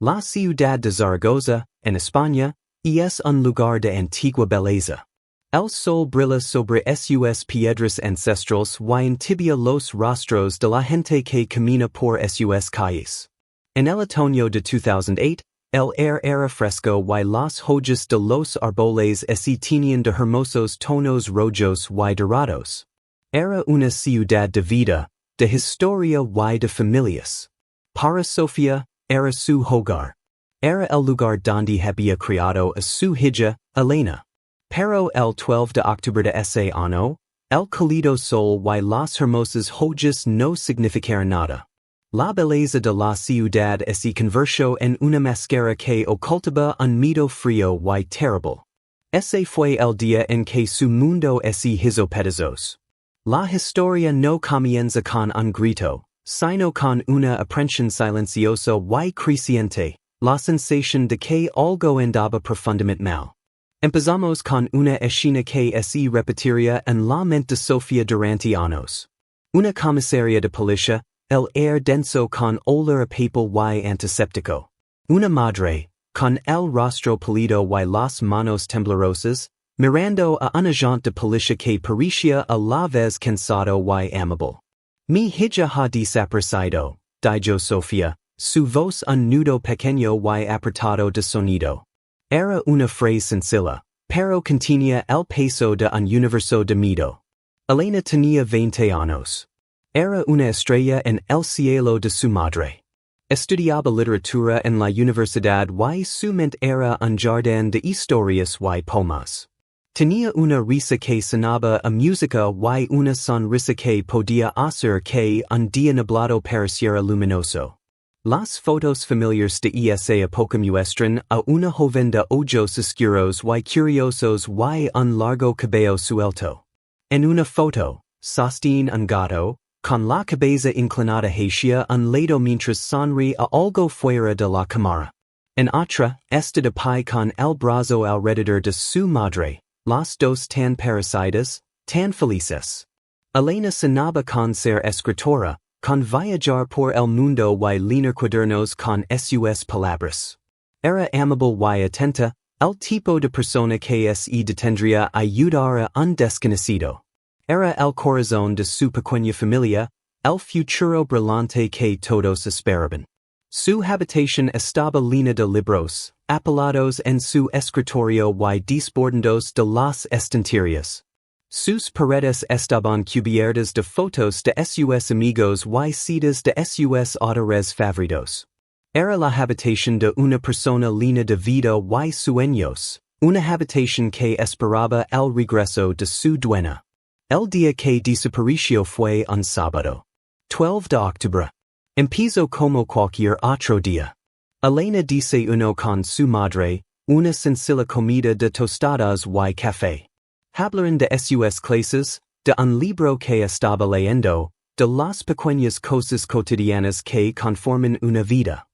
La ciudad de Zaragoza, en España, es un lugar de antigua belleza. El sol brilla sobre sus piedras ancestrales y entibia los rostros de la gente que camina por sus calles. En el otoño de 2008, el aire era fresco y las hojas de los árboles tenían de hermosos tonos rojos y dorados. Era una ciudad de vida, de historia y de familias. Para Sofía, era su hogar. Era el lugar donde había criado a su hija, Elena. Pero el 12 de octubre de ese año, el cálido sol y las hermosas hojas no significaron nada. La belleza de la ciudad se convirtió en una máscara que ocultaba un miedo frío y terrible. Ese fue el día en que su mundo se hizo pedazos. La historia no comienza con un grito, sino con una aprensión silenciosa y creciente, la sensación de que algo andaba profundamente mal. Empezamos con una escena que se repetiría en la mente de Sofía durante años. Una comisaría de policía, el aire denso con olor a papel y antiséptico. Una madre, con el rostro pálido y las manos temblorosas, mirando a un agente de policía que parecía a la vez cansado y amable. Mi hija ha desaparecido, dijo Sofía, su voz un nudo pequeño y apretado de sonido. Era una frase sencilla, pero contenía el peso de un universo de miedo. Elena tenía 20 años. Era una estrella en el cielo de su madre. Estudiaba literatura en la universidad y su mente era un jardín de historias y poemas. Tenía una risa que sonaba a música y una sonrisa que podía hacer que un día nublado pareciera luminoso. Las fotos familiares de esa época muestran a una joven de ojos oscuros y curiosos y un largo cabello suelto. En una foto, sostiene un gato, con la cabeza inclinada hacia un lado mientras sonríe a algo fuera de la cámara. En otra, está de pie con el brazo alrededor de su madre, las dos tan parecidas, tan felices. Elena sonaba con ser escritora, con viajar por el mundo y leer cuadernos con sus palabras. Era amable y atenta, el tipo de persona que se detendría a ayudar a un desconocido. Era el corazón de su pequeña familia, el futuro brillante que todos esperaban. Su habitación estaba llena de libros, apilados en su escritorio y desbordados de las estanterías. Sus paredes estaban cubiertas de fotos de sus amigos y citas de sus autores favoritos. Era la habitación de una persona llena de vida y sueños, una habitación que esperaba el regreso de su dueña. El día que desapareció fue un sábado. 12 de octubre. Empezó como cualquier otro día. Elena desayunó con su madre, una sencilla comida de tostadas y café. Hablaron de sus clases, de un libro que estaba leyendo, de las pequeñas cosas cotidianas que conforman una vida.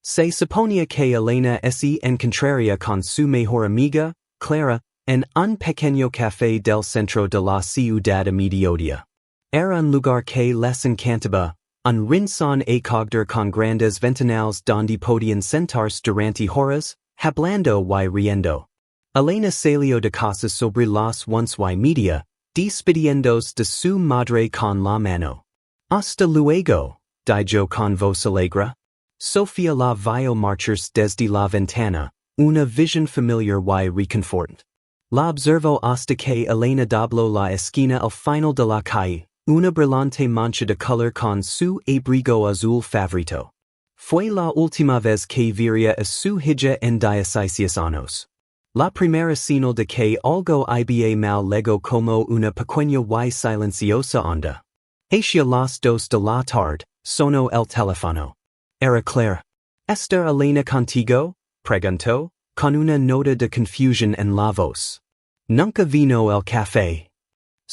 Se suponía que Elena se encontraría con su mejor amiga, Clara, en un pequeño café del centro de la ciudad a mediodía. Era un lugar que les encantaba, un rincón acogedor con grandes ventanales donde podían sentarse durante horas, hablando y riendo. Elena salió de casa sobre las 11:30, despidiéndose de su madre con la mano. Hasta luego, dijo con voz alegre. Sofía la vio marcharse desde la ventana, una visión familiar y reconfortante. La observó hasta que Elena dobló la esquina al final de la calle, una brillante mancha de color con su abrigo azul favorito. Fue la última vez que vería a su hija en 16 años. La primera señal de que algo iba mal llegó como una pequeña y silenciosa onda. Hacia las 2 de la tarde, sonó el teléfono. Era Clara. ¿Está Elena contigo?, preguntó, con una nota de confusión en la voz. Nunca vino el café.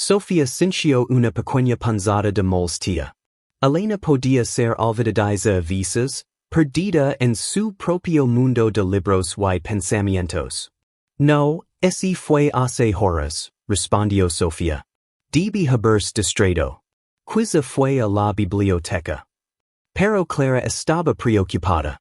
Sofía sintió una pequeña punzada de molestia. Elena podía ser olvidadiza a veces, perdida en su propio mundo de libros y pensamientos. No, ese fue hace horas, respondió Sofía. Debe haberse distraído. Quizá fue a la biblioteca. Pero Clara estaba preocupada.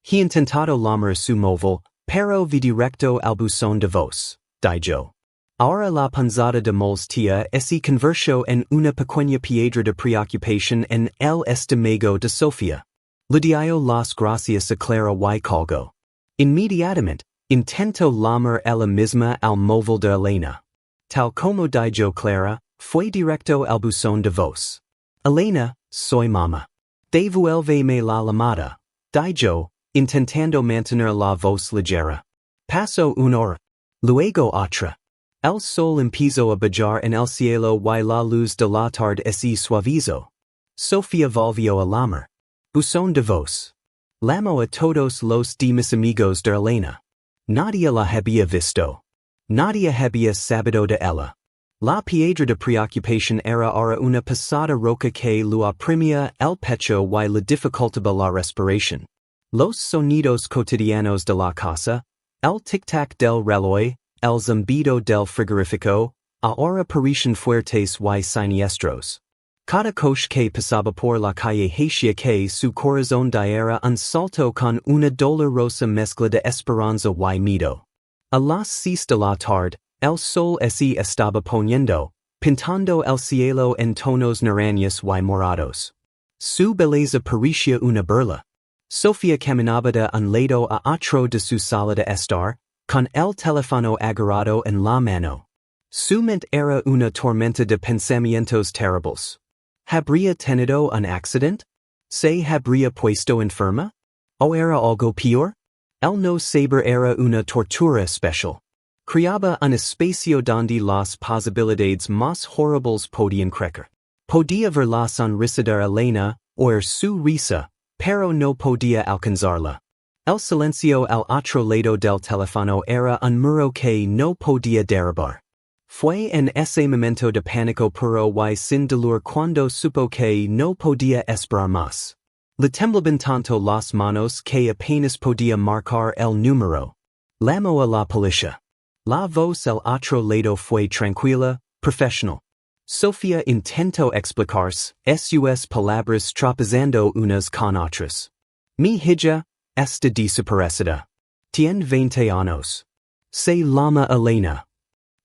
He intentado llamar su móvil, pero vi directo al buzón de voz, dijo. Ahora la panzada de molestia se convirtió en una pequeña piedra de preocupación en el estómago de Sofía. Le dio las gracias a Clara y colgó. Inmediatamente, intentó llamar ella misma al móvil de Elena. Tal como dijo Clara, fue directo al buzón de voz. Elena, soy mamá. Devuélveme la llamada, dijo, intentando mantener la voz ligera. Pasó una hora. Luego otra. El sol empezó a brillar en el cielo y la luz de la tarde se suavizó. Sofía volvió a llamar. Buzón de voz. Llamó a todos los demás amigos de Elena. Nadie la había visto. Nadie había sabido de ella. La piedra de preocupación era ahora una pesada roca que lo oprimía el pecho y le dificultaba la respiración. Los sonidos cotidianos de la casa, el tic-tac del reloj, el zumbido del frigorífico, ahora parecían fuertes y siniestros. Cada coche que pasaba por la calle hacía que su corazón diera un salto con una dolorosa mezcla de esperanza y miedo. A las 6 de la tarde, el sol se estaba poniendo, pintando el cielo en tonos naranjas y morados. Su belleza parecía una burla. Sofía caminaba de un lado a otro de su sala de estar, con el teléfono agarrado en la mano. Su mente era una tormenta de pensamientos terribles. ¿Habría tenido un accidente? ¿Se habría puesto enferma? ¿O era algo peor? El no saber era una tortura especial. Creaba un espacio donde las posibilidades más horribles podían crecer. Podía ver la sonrisa de Elena, oír su risa, pero no podía alcanzarla. El silencio al otro lado del teléfono era un muro que no podía derribar. Fue en ese momento de pánico puro y sin dolor cuando supo que no podía esperar más. Le temblaban tanto las manos que apenas podía marcar el número. Llamó a la policía. La voz al otro lado fue tranquila, profesional. Sofía intentó explicarse, sus palabras tropezando unas con otras. Mi hija está desaparecida. Tiene 20 años. Se llama Elena.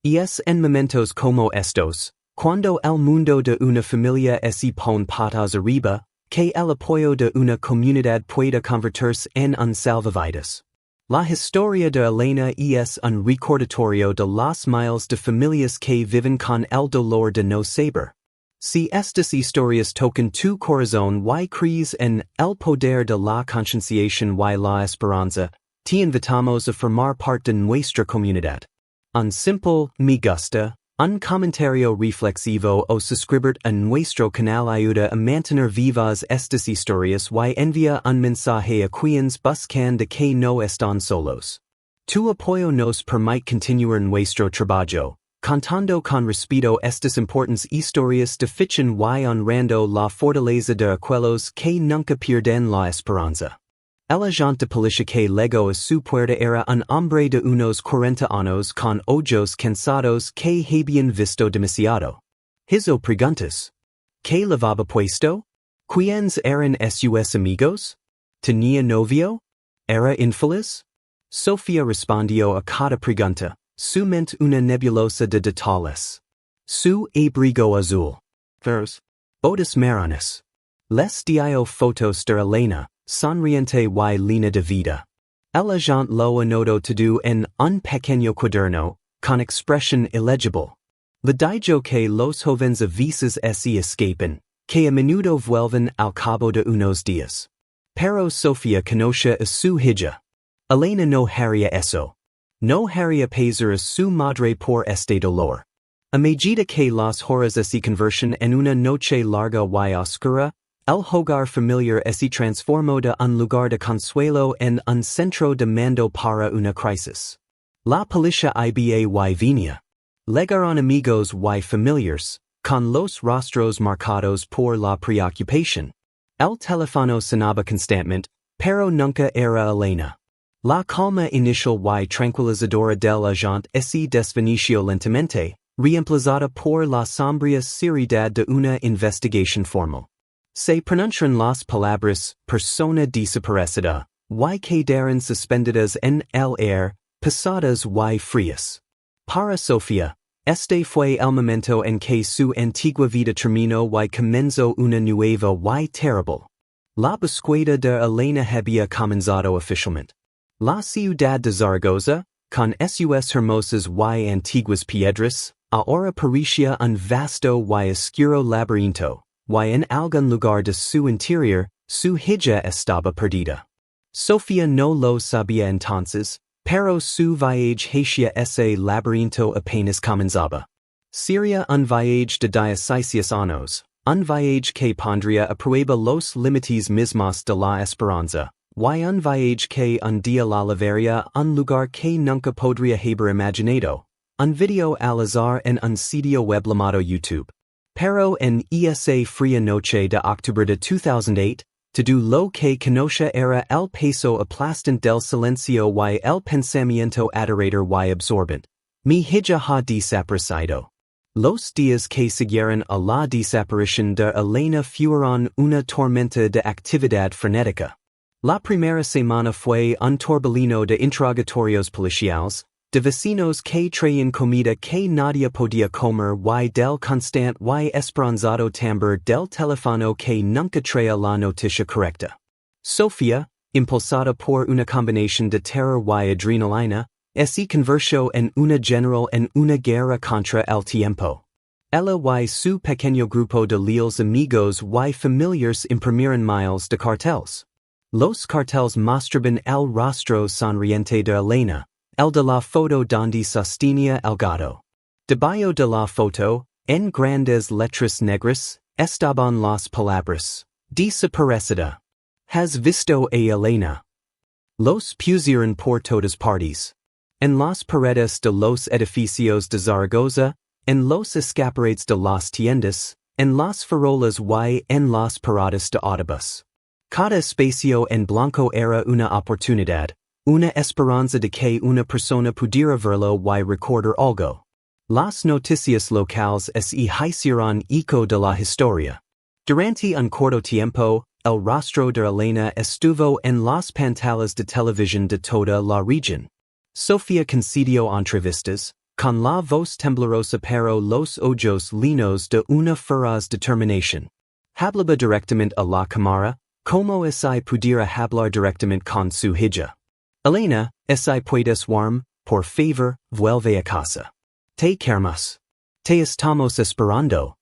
Y es en momentos como estos, cuando el mundo de una familia se pone patas arriba, que el apoyo de una comunidad puede convertirse en un salvavidas. La historia de Elena es un recordatorio de las miles de familias que viven con el dolor de no saber. Si estas historias tocan tu corazón y crees en el poder de la concienciación y la esperanza, te invitamos a formar parte de nuestra comunidad. Un simple me gusta, un comentario reflexivo o suscribir a nuestro canal ayuda a mantener vivas estas historias y envía un mensaje a quienes buscan de que no están solos. Tu apoyo nos permite continuar nuestro trabajo, contando con respeto estas importantes historias de ficción y honrando la fortaleza de aquellos que nunca pierden la esperanza. El agente de policía que llegó a su puerta era un hombre de unos 40 años con ojos cansados que habían visto demasiado. Hizo preguntas. ¿Qué llevaba puesto? ¿Quiénes eran sus amigos? ¿Tenía novio? ¿Era infeliz? Sofía respondió a cada pregunta, su mente una nebulosa de detalles. Su abrigo azul. Vers. Botas marrones. Les dio fotos de Elena, sonriente y llena de vida. El agente lo anotó todo en un pequeño cuaderno, con expresión ilegible. Le dijo que los jóvenes a veces se escapan, que a menudo vuelven al cabo de unos días. Pero Sofía conoce a su hija. Elena no haría eso. No haría pesar a su madre por este dolor. A medida que las horas se convierten en una noche larga y oscura, el hogar familiar se transformó de un lugar de consuelo en un centro de mando para una crisis. La policía iba y venía. Llegaron amigos y familiares, con los rostros marcados por la preocupación. El teléfono sonaba constantemente, pero nunca era Elena. La calma inicial y tranquilizadora del agente se desvaneció lentamente, reemplazada por la sombría seriedad de una investigación formal. Se pronunciaron las palabras persona desaparecida, y quedaron suspendidas en el aire, pasadas y frías. Para Sofía, este fue el momento en que su antigua vida terminó y comenzó una nueva y terrible. La búsqueda de Elena había comenzado oficialmente. La ciudad de Zaragoza, con sus hermosas y antiguas piedras, ahora parecía un vasto y oscuro laberinto, y en algún lugar de su interior, su hija estaba perdida. Sofía no lo sabía entonces, pero su viaje hacia ese laberinto apenas comenzaba. Sería un viaje de 16 años, un viaje que pondría a prueba los límites mismos de la esperanza, y un viaje que un día la llevaría a un lugar que nunca podría haber imaginado, un video al azar en un sitio web llamado YouTube. Pero en esa fría noche de octubre de 2008, todo lo que conocía era el peso aplastante del silencio y el pensamiento aterrador y absorbente. Mi hija ha desaparecido. Los días que siguieron a la desaparición de Elena fueron una tormenta de actividad frenética. La primera semana fue un torbellino de interrogatorios policiales, de vecinos que traían comida que nadie podía comer y del constante y esperanzado timbre del teléfono que nunca traía la noticia correcta. Sofía, impulsada por una combinación de terror y adrenalina, se convirtió en una general en una guerra contra el tiempo. Ella y su pequeño grupo de leales amigos y familiares imprimieron miles de carteles. Los carteles mostraban el rostro sonriente de Elena, el de la foto donde sostenía el gato. Debajo de la foto, en grandes letras negras, estaban las palabras: desaparecida. ¿Has visto a Elena? Los pusieron por todas partes. En las paredes de los edificios de Zaragoza, en los escaparates de las tiendas, en las farolas y en las paradas de autobús. Cada espacio en blanco era una oportunidad, una esperanza de que una persona pudiera verlo y recordar algo. Las noticias locales se hicieron eco de la historia. Durante un corto tiempo, el rostro de Elena estuvo en las pantallas de televisión de toda la región. Sofía concedió entrevistas, con la voz temblorosa pero los ojos llenos de una feroz determinación. Hablaba directamente a la cámara, como si pudiera hablar directamente con su hija. Elena, si puedes warm, por favor, vuelve a casa. Te queremos. Te estamos esperando.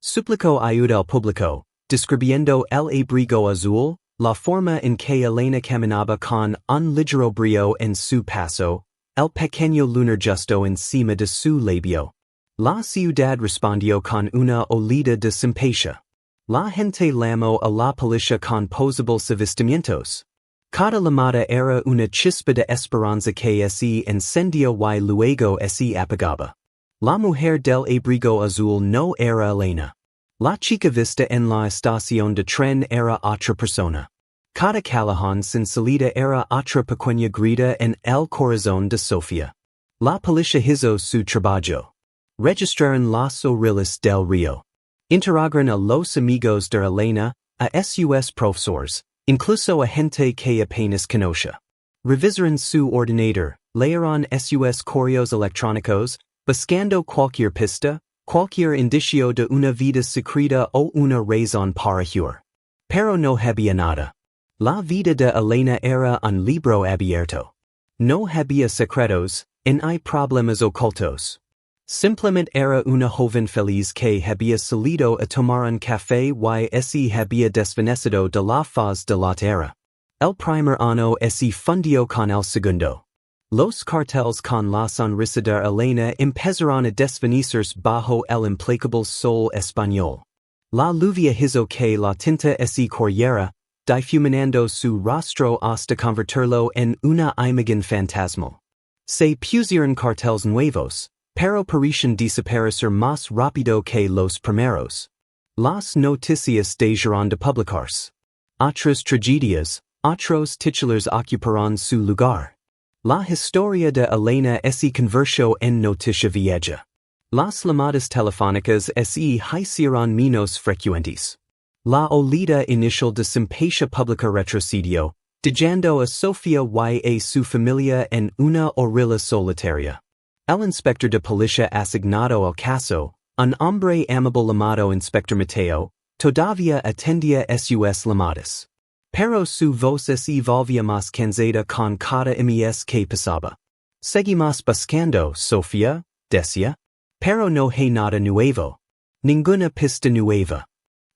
Suplicó ayuda al público, describiendo el abrigo azul, la forma en que Elena caminaba con un ligero brillo en su paso, el pequeño lunar justo encima de su labio. La ciudad respondió con una olida de simpatia. La gente llamó a la policía con posibles avistamientos. Cada llamada era una chispa de esperanza que se encendió y luego se apagaba. La mujer del abrigo azul no era Elena. La chica vista en la estación de tren era otra persona. Cada callejón sin salida era otra pequeña grita en el corazón de Sofía. La policía hizo su trabajo. Registraron las orillas del río. Interrogaron a los amigos de Elena, a sus profesores, incluso a gente que apenas conocía. Revisaron su ordenador, leyeron sus correos electrónicos, buscando cualquier pista, cualquier indicio de una vida secreta o una razón para huir. Pero no había nada. La vida de Elena era un libro abierto. No había secretos, ni hay problemas ocultos. Simplemente era una joven feliz que había salido a tomar un café y se había desvanecido de la faz de la tierra. El primer año se fundió con el segundo. Los carteles con la sonrisa de Elena empezaron a desvanecerse bajo el implacable sol español. La lluvia hizo que la tinta se corriera, difuminando su rostro hasta convertirlo en una imagen fantasmal. Se pusieron carteles nuevos, pero parecían desaparecer más rápido que los primeros. Las noticias dejaron de publicarse. Otras tragedias, otros titulares ocuparon su lugar. La historia de Elena se convirtió en noticia vieja. Las llamadas telefónicas se hicieron menos frecuentes. La olida inicial de simpatia pública retrocedió, Dejando a Sofía y a su familia en una horrilla solitaria. El inspector de policía asignado al caso, un hombre amable llamado Inspector Mateo, todavía atendía sus llamadas. Pero su voz se volvía más cansada con cada mes que pasaba. Seguimos buscando, Sofía, decía. Pero no hay nada nuevo. Ninguna pista nueva.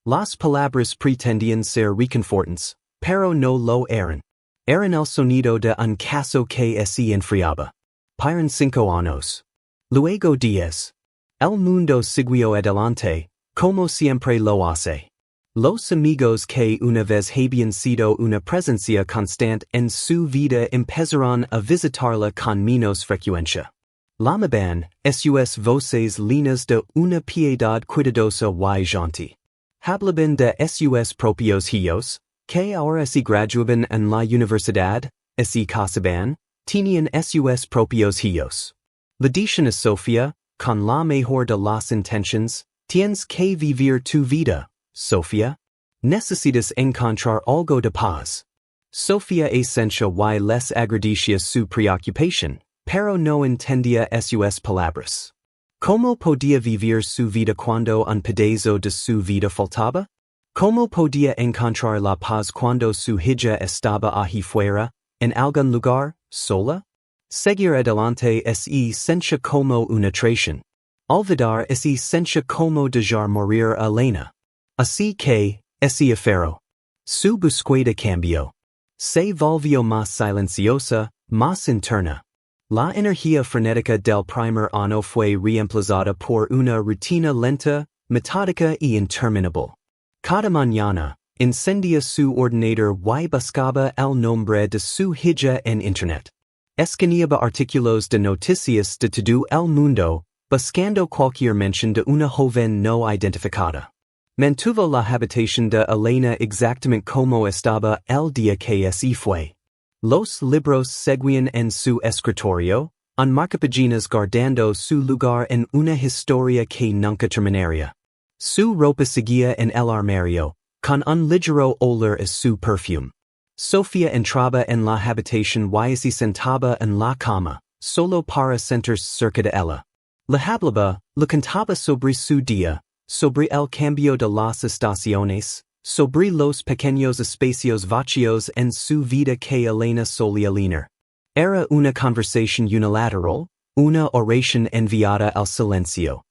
Las palabras pretendían ser reconfortantes, pero no lo eran. Eran el sonido de un caso que se enfriaba. Pasaron 5 años. Luego 10. El mundo siguió adelante, como siempre lo hace. Los amigos que una vez habían sido una presencia constante en su vida empezaron a visitarla con menos frecuencia. Llamaban sus voces linas de una piedad cuidadosa y gentil. Hablaban de sus propios hijos, que ahora se graduaban en la universidad, se casaban, tenían sus propios hijos. Le dicen a Sofía, con la mejor de las intenciones, tienes que vivir tu vida, Sofía. Necesitas encontrar algo de paz. Sofía esencia y les agradecia su preocupación, pero no entendía sus palabras. ¿Cómo podía vivir su vida cuando un pedazo de su vida faltaba? ¿Cómo podía encontrar la paz cuando su hija estaba allí fuera, en algún lugar, sola? Seguir adelante es esencia como una traición. Olvidar es esencia como dejar morir a Elena. Así que, ese afero. Su búsqueda cambió. Se volvió más silenciosa, más interna. La energía frenética del primer año fue reemplazada por una rutina lenta, metódica y interminable. Cada mañana, encendía su ordenador y buscaba el nombre de su hija en Internet. Escaneaba artículos de noticias de todo el mundo, buscando cualquier mención de una joven no identificada. Mantuvo la habitación de Elena exactamente como estaba el día que se fue. Los libros seguían en su escritorio, un marcapáginas guardando su lugar en una historia que nunca terminaría. Su ropa seguía en el armario, con un ligero olor a su perfume. Sofía entraba en la habitación y se sentaba en la cama, solo para sentarse cerca de ella. Le hablaba, le contaba sobre su día, sobre el cambio de las estaciones, sobre los pequeños espacios vacíos en su vida que Elena solía llenar. Era una conversación unilateral, una oración enviada al silencio.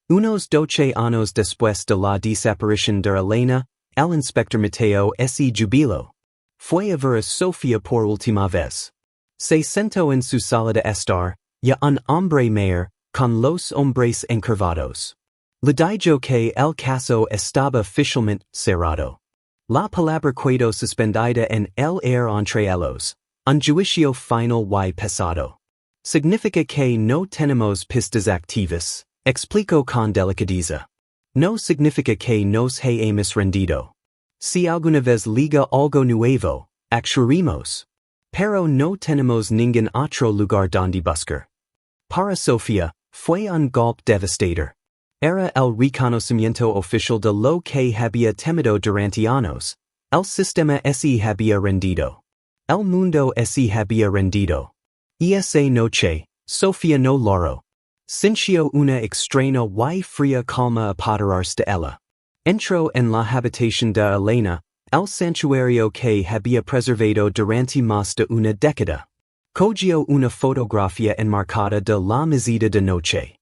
Unos 12 años después de la desaparición de Elena, el inspector Mateo se jubiló. Fue a ver a Sofía por última vez. Se sentó en su sala de estar, ya un hombre mayor, con los hombres encorvados. Le dijo que el caso estaba oficialmente cerrado. La palabra quedó suspendida en el aire entre ellos, un juicio final y pesado. Significa que no tenemos pistas activas, explicó con delicadeza. No significa que nos hemos rendido. Si alguna vez liga algo nuevo, actuaremos. Pero no tenemos ningún otro lugar donde buscar. Para Sofía, fue un golpe devastador. Era el reconocimiento oficial de lo que había temido durante años. El sistema se había rendido. El mundo se había rendido. Y esa noche, Sofía no logró. Sintió una extraña y fría calma apoderarse de ella. Entró en la habitación de Elena, el santuario que había preservado durante más de una década. Cogió una fotografía enmarcada de la mesita de noche.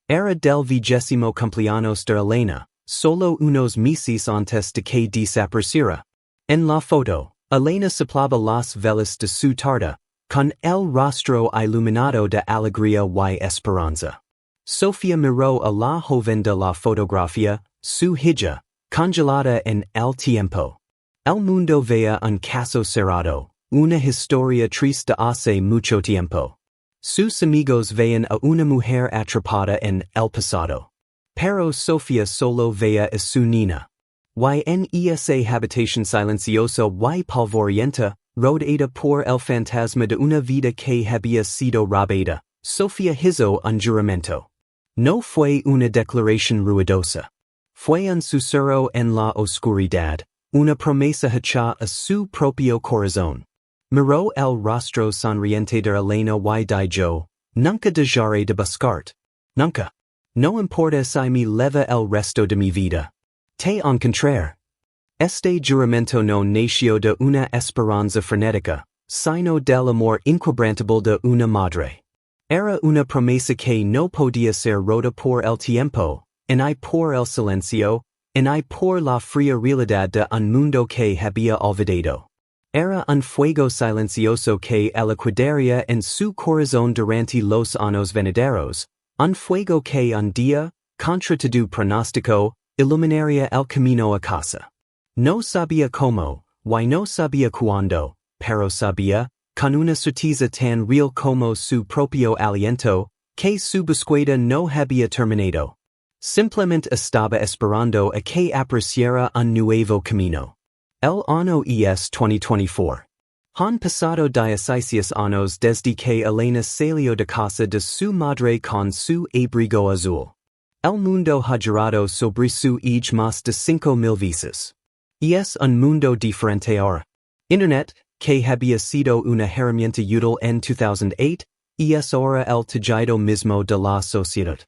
Era del 20º cumpleaños de Elena, solo unos meses antes de que desapareciera. En la foto, Elena soplaba las velas de su tarde, con el rostro iluminado de alegría y esperanza. Sofía miró a la joven de la fotografía, su hija, congelada en el tiempo. El mundo veía un caso cerrado, una historia triste hace mucho tiempo. Sus amigos veían a una mujer atrapada en el pasado. Pero Sofía solo veía a su niña. Y en esa habitación silenciosa y polvorienta, rodeada por el fantasma de una vida que había sido robada, Sofía hizo un juramento. No fue una declaración ruidosa. Fue un susurro en la oscuridad, una promesa hecha a su propio corazón. Miró el rostro sonriente de Elena y yo, nunca dejaré de buscarte. Nunca. No importa si me leva el resto de mi vida. Te encontraré. Este juramento no nació de una esperanza frenética, sino del amor inquebrantable de una madre. Era una promesa que no podía ser rota por el tiempo, ni por el silencio, ni por la fría realidad de un mundo que había olvidado. Era un fuego silencioso que aliquaría en su corazón durante los años venideros, un fuego que un día, contra todo pronóstico, iluminaría el camino a casa. No sabía cómo, y no sabía cuándo, pero sabía, con una certeza tan real como su propio aliento, que su búsqueda no había terminado. Simplemente estaba esperando a que apareciera un nuevo camino. El año es 2024. Han pasado 16 años desde que Elena salió de casa de su madre con su abrigo azul. El mundo ha girado sobre su eje más de 5,000 veces. Es un mundo diferente ahora. Internet, que había sido una herramienta útil en 2008, es ahora el tejido mismo de la sociedad.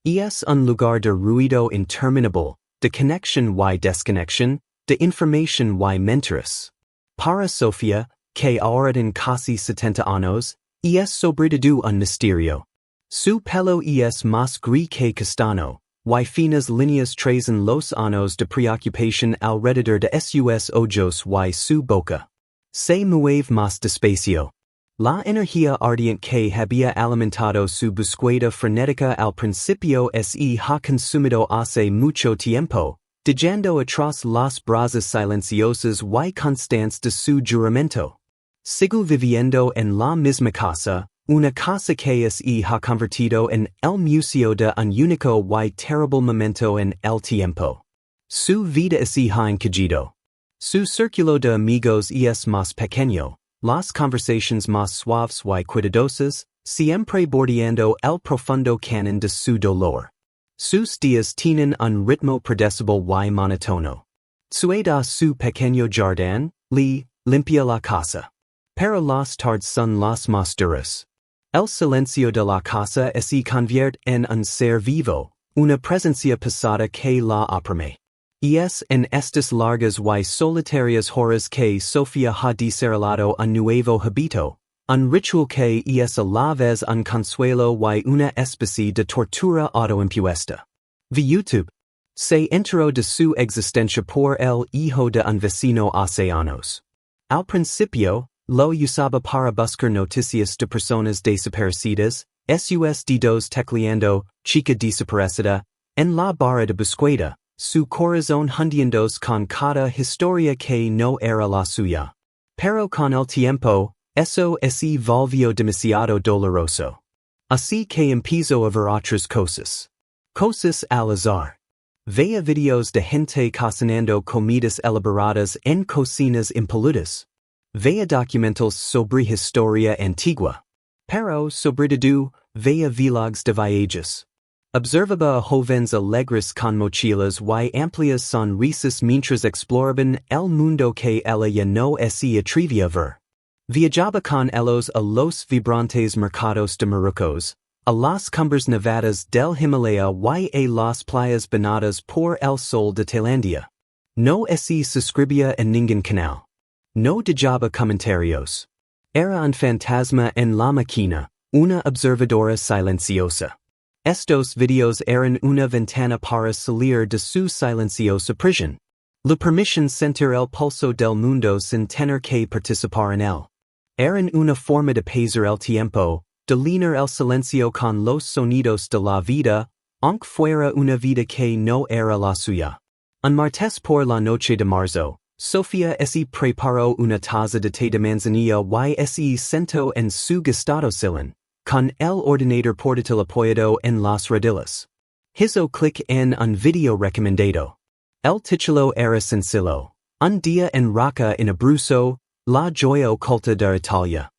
Es un lugar de ruido interminable, de conexión y desconexión, de información y mentiras. Para Sofía, que ahora tiene casi 70 años, es sobre todo un misterio. Su pelo es más gris que castaño, y finas líneas trazan los años de preocupación alrededor de sus ojos y su boca. Se mueve más despacio. La energía ardiente que había alimentado su búsqueda frenética al principio ha consumido hace mucho tiempo, dejando atrás las brasas silenciosas y constantes de su juramento. Sigo viviendo en la misma casa, una casa que ha convertido en el museo de un único y terrible momento en el tiempo. Su vida ha encajido. Su círculo de amigos es más pequeño, las conversaciones más suaves y cuidadosas, siempre bordeando el profundo canon de su dolor. Sus días tienen un ritmo predecible y monótono. Sueda su pequeño jardín, limpia la casa. Pero las tardes son las más duras. El silencio de la casa se convierte en un ser vivo, una presencia pesada que la oprime. Es en estas largas y solitarias horas que Sofía ha desarrollado un nuevo hábito, un ritual que es a la vez un consuelo y una especie de tortura autoimpuesta. YouTube. Se enteró de su existencia por el hijo de un vecino hace años. Al principio, lo usaba para buscar noticias de personas desaparecidas, sus dedos tecleando, chica desaparecida, en la barra de búsqueda, su corazón hundiéndose con cada historia que no era la suya. Pero con el tiempo, eso se volvió demasiado doloroso. Así que empezó a ver otras cosas. Cosas al azar. Veía videos de gente cocinando comidas elaboradas en cocinas impolutas. Veía documentals sobre historia antigua. Pero, sobre todo, veía vlogs de viajes. Observaba a jóvenes alegres con mochilas y amplias sonrisas mientras exploraban el mundo que ella no se atrevía a ver. Viajaba con ellos a los vibrantes mercados de Marruecos, a las cumbres nevadas del Himalaya y a las playas bañadas por el sol de Tailandia. No se suscribía en ningún canal. No dejaba comentarios. Era un fantasma en la máquina, una observadora silenciosa. Estos videos eran una ventana para salir de su silenciosa prisión. Le permiten sentir el pulso del mundo sin tener que participar en él. Eran una forma de pasar el tiempo, de llenar el silencio con los sonidos de la vida, aunque fuera una vida que no era la suya. Un martes por la noche de marzo, Sofía se preparó una taza de té de manzanilla y se sentó en su gustado sillón, con el ordenador portátil apoyado en las rodillas. Hizo clic en un video recomendado. El título era sencillo: Un día en Rocca en Abruzzo, la joya oculta de Italia.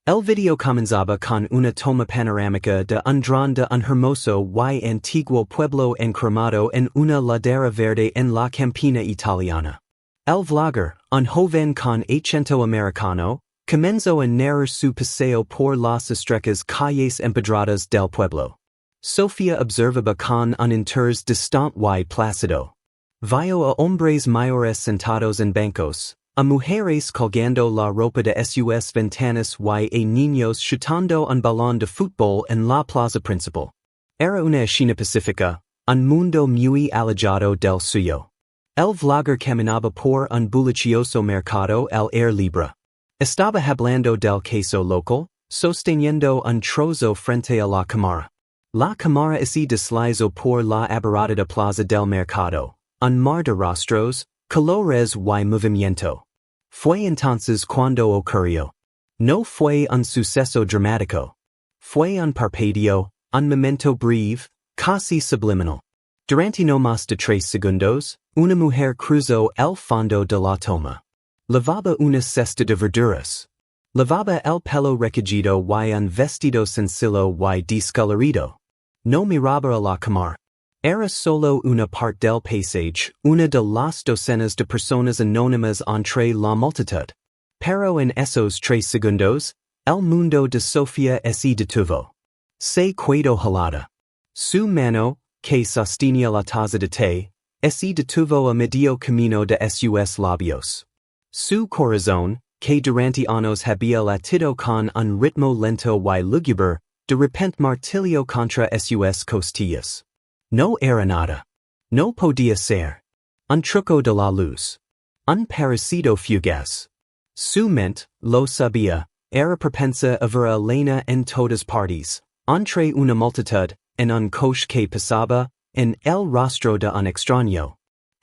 El video comenzaba con una toma panorámica de un dron de un hermoso y antiguo pueblo encremado en una ladera verde en la campina italiana. El vlogger, un joven con acento americano, Comenzó a narrar su paseo por las estrechas calles empedradas del pueblo. Sofía observaba con un interés distante y plácido. Vio a hombres mayores sentados en bancos, a mujeres colgando la ropa de sus ventanas y a niños chutando un balón de fútbol en la plaza principal. Era una escena pacífica, un mundo muy alejado del suyo. El vlogger caminaba por un bullicioso mercado al aire libre. Estaba hablando del queso local, sosteniendo un trozo frente a la cámara. La cámara se deslizó por la abarrotada plaza del mercado, un mar de rostros, colores y movimiento. Fue entonces cuando ocurrió. No fue un suceso dramático. Fue un parpadeo, un momento breve, casi subliminal. Durante no más de 3 segundos, una mujer cruzó el fondo de la toma. Lavaba una cesta de verduras. Lavaba el pelo recogido y un vestido sencillo y descolorido. No miraba a la cámara. Era solo una parte del paisaje, una de las docenas de personas anónimas entre la multitud. Pero en esos 3 segundos, el mundo de Sofía se detuvo. Se quedó helada. Su mano, que sostenía la taza de té, se detuvo a medio camino de sus labios. Su corazón, que durante años había latido con un ritmo lento y lúgubre, de repente martilló contra sus costillas. No era nada. No podía ser. Un truco de la luz. Un parecido fugaz. Su mente, lo sabía, era propensa a ver a Elena en todas partes, entre una multitud, en un coche que pasaba, en el rostro de un extraño.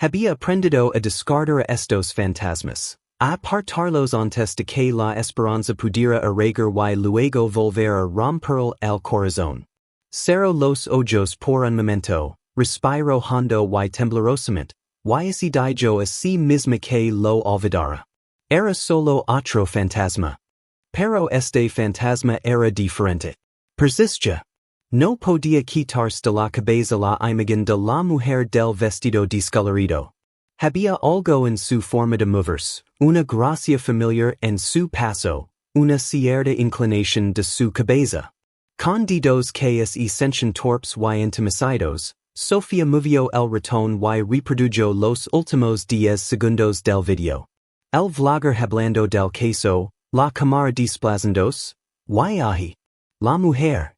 Había aprendido a descartar a estos fantasmas, a apartarlos antes de que la esperanza pudiera arraigar y luego volver a romper el corazón. Cerró los ojos por un momento, respiró hondo y temblorosamente, y se dijo a sí misma que lo olvidara. Era solo otro fantasma. Pero este fantasma era diferente. Persistía. No podía quitarse de la cabeza la imagen de la mujer del vestido descolorido. Había algo en su forma de moverse, una gracia familiar en su paso, una cierta inclinación de su cabeza. Con dedos que se sentían torpes y entumecidos, Sofía movió el ratón y reprodujo los últimos 10 segundos del video. El vlogger hablando del queso, la cámara desplazándose, y ahí. La mujer.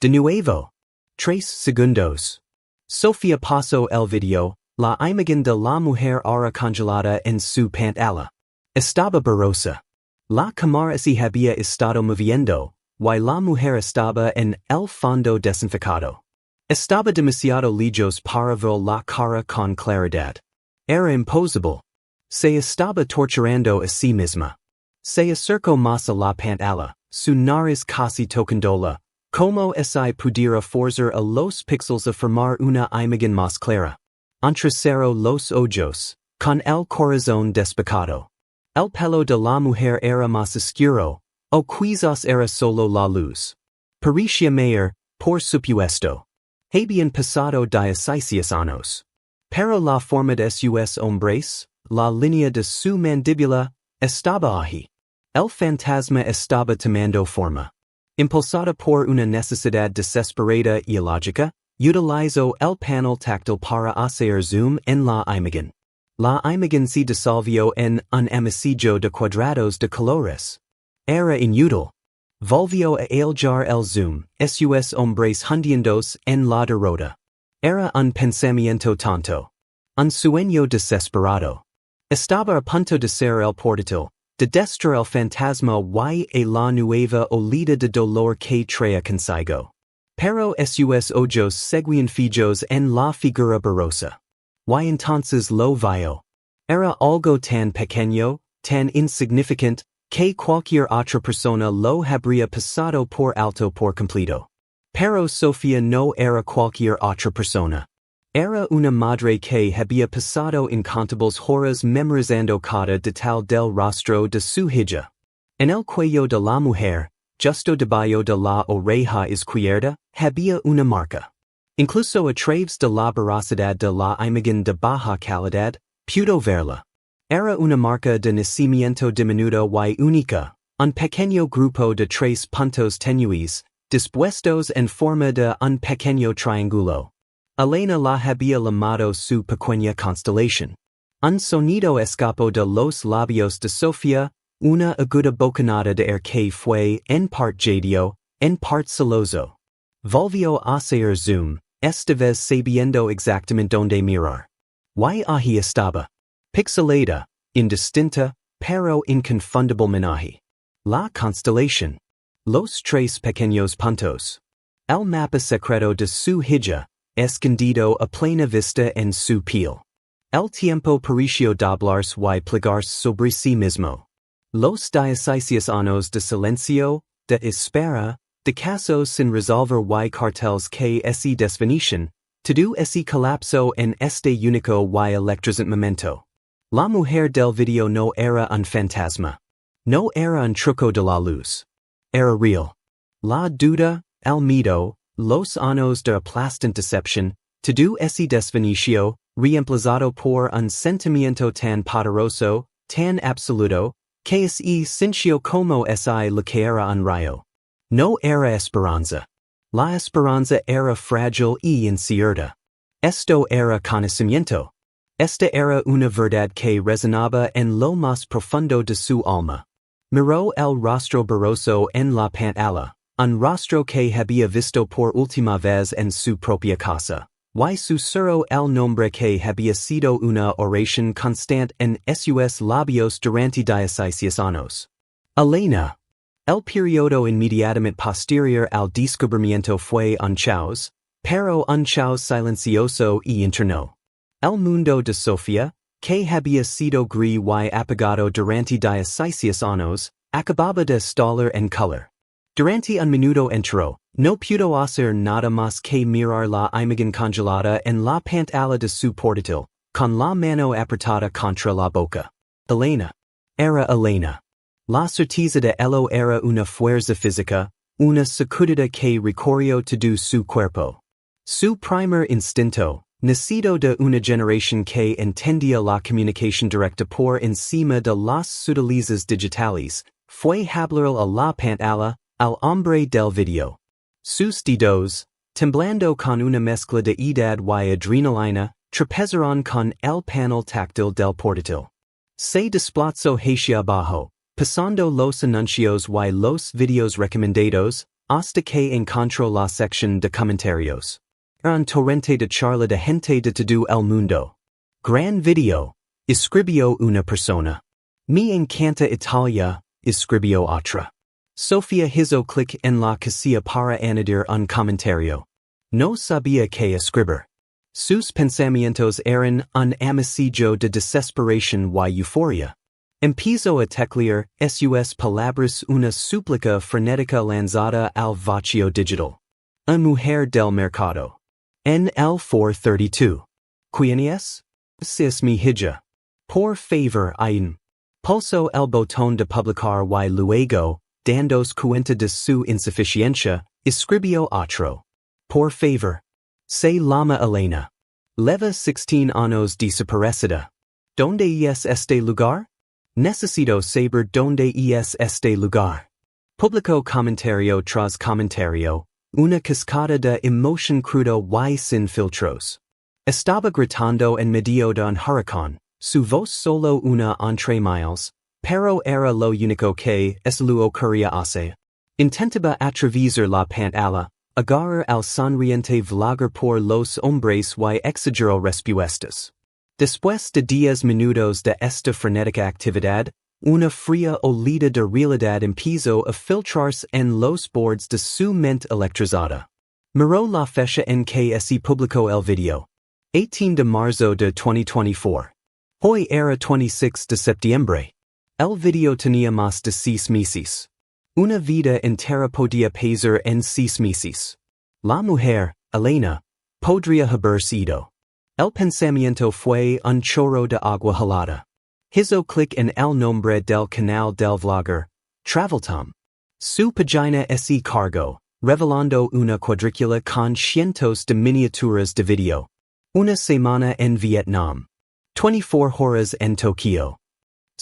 De nuevo. 3 segundos. Sofía pasó el video, la imagen de la mujer ahora congelada en su pantalla. Estaba borrosa. La cámara se había estado moviendo, y la mujer estaba en el fondo desenfocado. Estaba demasiado lejos para ver la cara con claridad. Era imposible. Se estaba torturando a sí misma. Se acercó más a la pantalla, su nariz casi tocándola, como si pudiera forzar a los píxeles a formar una imagen más clara. Entrecerró los ojos, con el corazón despejado. El pelo de la mujer era más oscuro, o quizás era solo la luz. Parecía mayor, por supuesto. Habían pasado 16 años. Pero la forma de sus hombres, la línea de su mandíbula, estaba ahí. El fantasma estaba tomando forma. Impulsada por una necesidad desesperada y ilógica, utilizó el panel táctil para hacer zoom en la imagen. La imagen se disolvió en un amasijo de cuadrados de colores. Era inútil. Volvió a eljar el zoom, sus hombres hundiéndose en la derrota. Era un pensamiento tonto. Un sueño desesperado. Estaba a punto de ser el portátil, de destruir el fantasma y a la nueva olida de dolor que traía consigo. Pero sus ojos seguían fijos en la figura borrosa. Y entonces lo vio. Era algo tan pequeño, tan insignificante, que cualquier otra persona lo habría pasado por alto por completo. Pero Sofía no era cualquier otra persona. Era una madre que había pasado incontables horas memorizando cada detalle del rostro de su hija. En el cuello de la mujer, justo debajo de la oreja izquierda, había una marca. Incluso a través de la veracidad de la imagen de baja calidad, pudo verla. Era una marca de nacimiento diminuta y única, Un pequeño grupo de tres puntos tenues, dispuestos en forma de un pequeño triángulo. Elena la había llamado su pequeña constelación. Un sonido escapó de los labios de Sofía, una aguda bocanada de aire que fue en parte jadeo, en parte celoso. Volvió a hacer zoom, esta vez sabiendo exactamente dónde mirar. Y allí estaba. Pixelada, indistinta, pero inconfundiblemente. La constelación. Los tres pequeños puntos. El mapa secreto de su hija, escondido a plena vista en su piel. El tiempo pareció doblarse y plegarse sobre sí mismo. Los 16 años de silencio, de espera, de casos sin resolver y carteles que se desvanecen, todo ese colapso en este único y electrizante momento. La mujer del video no era un fantasma. No era un truco de la luz. Era real. La duda, el miedo, los años de aplastante decepción, todo ese desvaneció, reemplazado por un sentimiento tan poderoso, tan absoluto, que se sintió como si lo que era un rayo. No era esperanza. La esperanza era frágil y incierta. Esto era conocimiento. Esta era una verdad que resonaba en lo más profundo de su alma. Miró el rostro borroso en la pantalla, un rostro que había visto por última vez en su propia casa. Y susurró el nombre que había sido una oración constante en sus labios durante 16 años. Elena. El periodo inmediatamente posterior al descubrimiento fue un caos, pero un caos silencioso y interno. El mundo de Sofía, que había sido gris y apagado durante 16 años, acababa de estallar en color. Durante un minuto entero, no pudo hacer nada más que mirar la imagen congelada en la pantalla de su portátil, con la mano apretada contra la boca. Elena. Era Elena. La certeza de ello era una fuerza física, una sacudida que recorrió todo su cuerpo. Su primer instinto, nacido de una generación que entendía la comunicación directa por encima de las sutilezas digitales, fue hablar a la pantalla, al hombre del video. Sus dedos, temblando con una mezcla de edad y adrenalina, tropezaron con el panel táctil del portátil. Se desplazó hacia abajo, pasando los anuncios y los videos recomendados, hasta que encontró la sección de comentarios. Era un torrente de charla de gente de todo el mundo. Gran video, escribió una persona. Me encanta Italia, escribió otra. Sofía hizo clic en la casilla para añadir un comentario. No sabía qué escribir. Sus pensamientos eran un amasijo de desesperación y euforia. Empezó a teclear sus palabras una súplica frenética lanzada al vacío digital. Una mujer del mercado. En el 432. ¿Quién es? Es mi hija. Por favor, pulsó el botón de publicar y luego, dándose cuenta de su insuficiencia, escribió otro. Por favor. Se llama Elena. Lleva 16 años desaparecida. ¿Dónde es este lugar? Necesito saber dónde es este lugar. Publicó comentario tras comentario, una cascada de emoción crudo y sin filtros. Estaba gritando en medio de un huracán, su voz solo una entre miles, pero era lo único que lo ocurría hace. Intentaba atravesar la pantalla, agarrar al sonriente vlogger por los hombres y exageró respuestas. Después de 10 minutos de esta frenética actividad, una fría olida de realidad empezó a filtrarse en los bordes de su mente electrizada. Miró la fecha en que se publicó el video. 18 de marzo de 2024. Hoy era 26 de septiembre. El video tenía más de 6 meses. Una vida entera podía pasar en 6 meses. La mujer, Elena, podría haber sido. El pensamiento fue un chorro de agua helada. Hizo clic en el nombre del canal del vlogger, Traveltom. Su página se cargó, revelando una cuadrícula con cientos de miniaturas de video. Una semana en Vietnam. 24 horas en Tokio.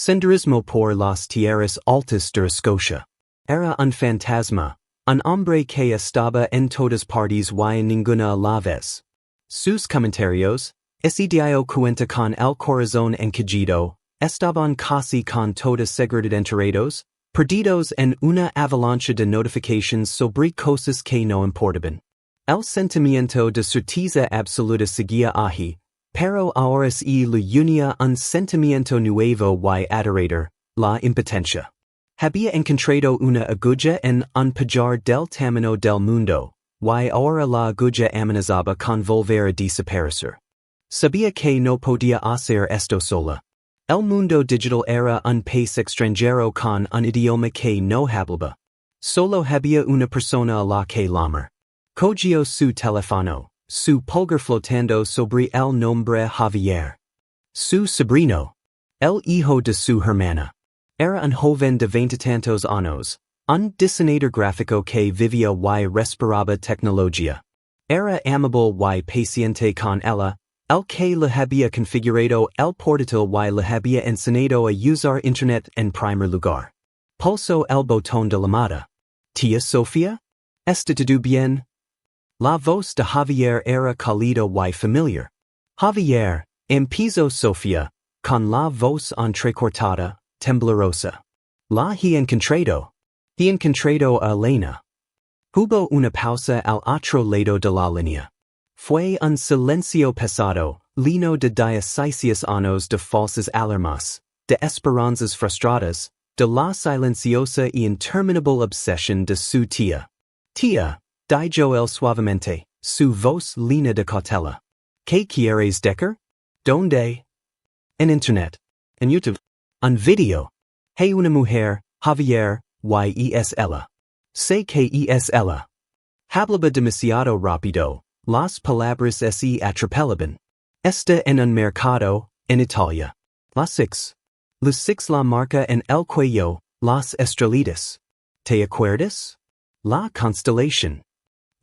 Senderismo por las tierras altas de Scotia. Era un fantasma, un hombre que estaba en todas partes y en ninguna a la vez. Sus comentarios, ese dio cuenta con el corazón encogido, estaban casi con todos segredos, perdidos en una avalancha de notifications sobre cosas que no importaban. El sentimiento de certeza absoluta seguía allí, pero ahora se le unía un sentimiento nuevo y aterrador, la impotencia. Había encontrado una aguja en un pajar del tamaño del mundo, y ahora la aguja amenazaba con volver a desaparecer. Sabía que no podía hacer esto sola. El mundo digital era un país extranjero con un idioma que no hablaba. Solo había una persona a la que llamar. Cogió su teléfono, su pulgar flotando sobre el nombre Javier. Su sobrino. El hijo de su hermana. Era un joven de veintitantos años, un diseñador gráfico que vivía y respiraba tecnología. Era amable y paciente con ella, el que le había configurado el portátil y le había enseñado a usar Internet en primer lugar. Pulsó el botón de llamada. ¿Tía Sofía? ¿Está todo bien? La voz de Javier era cálida y familiar. Javier, empezó Sofía, con la voz entrecortada, temblorosa. La he encontrado. He encontrado a Elena. Hubo una pausa al otro lado de la línea. Fue un silencio pesado, lleno de 16 años de falsas alarmas, de esperanzas frustradas, de la silenciosa y interminable obsesión de su tía. Tía, dijo él suavemente, su voz llena de cautela. ¿Qué quieres decir? ¿Dónde? En Internet. En YouTube. En Vídeo. Hey una mujer, Javier, y es ella. Sé que es ella. Hablaba demasiado rápido, las palabras se atropelaban. Está en un mercado, en Italia. Las six la marca en el cuello, las estrellitas. ¿Te acuerdas? La constelación.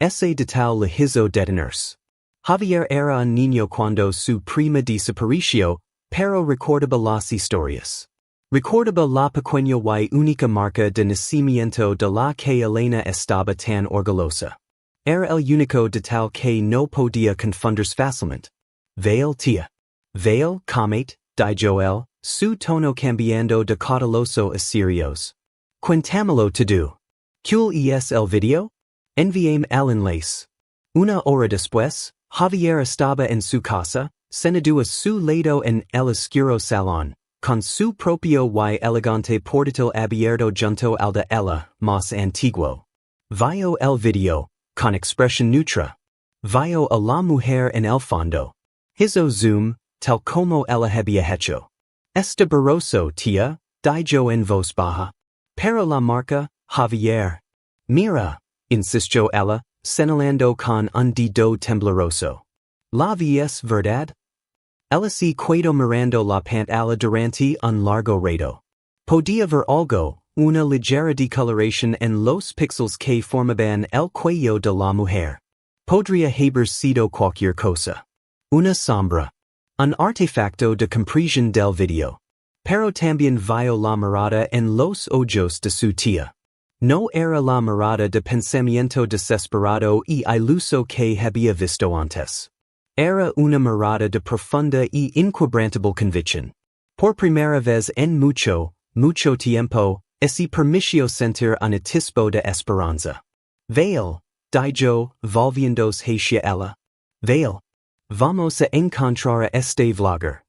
Ese detalle le hizo detenerse. Javier era un niño cuando su prima desapareció, pero recordaba las historias. Recordaba la pequeña y única marca de nacimiento de la que Elena estaba tan orgullosa. Era el único detalle que no podía confundirse fácilmente. Veil tía. Veil, comet, dijo él, su tono cambiando de cauteloso a serios. Cuéntamelo todo. ¿Cuál es el video? Envíame el enlace. Una hora después, Javier estaba en su casa, sentado a su lado en el oscuro salón, con su propio y elegante portátil abierto junto al de ella, más antiguo. Vio el video, con expresión neutra. Vio a la mujer en el fondo. Hizo zoom, tal como ella había hecho. Está borroso, tía, dijo en voz baja. Pero la marca, Javier. Mira, insistió ella, señalando con un dedo tembloroso. ¿La ves, verdad? Ella se quedó mirando la pantalla durante un largo rato. Podía ver algo, una ligera decoloración en los píxeles que formaban el cuello de la mujer. Podría haber sido cualquier cosa. Una sombra. Un artefacto de compresión del video. Pero también vio la mirada en los ojos de su tía. No era la mirada de pensamiento desesperado y iluso que había visto antes. Era una mirada de profunda y inquebrantable convicción. Por primera vez en mucho tiempo, se permitió sentir un atisbo de esperanza. Veil, dijo, volviéndose hacia ella. Veil. Vamos a encontrar a este vlogger.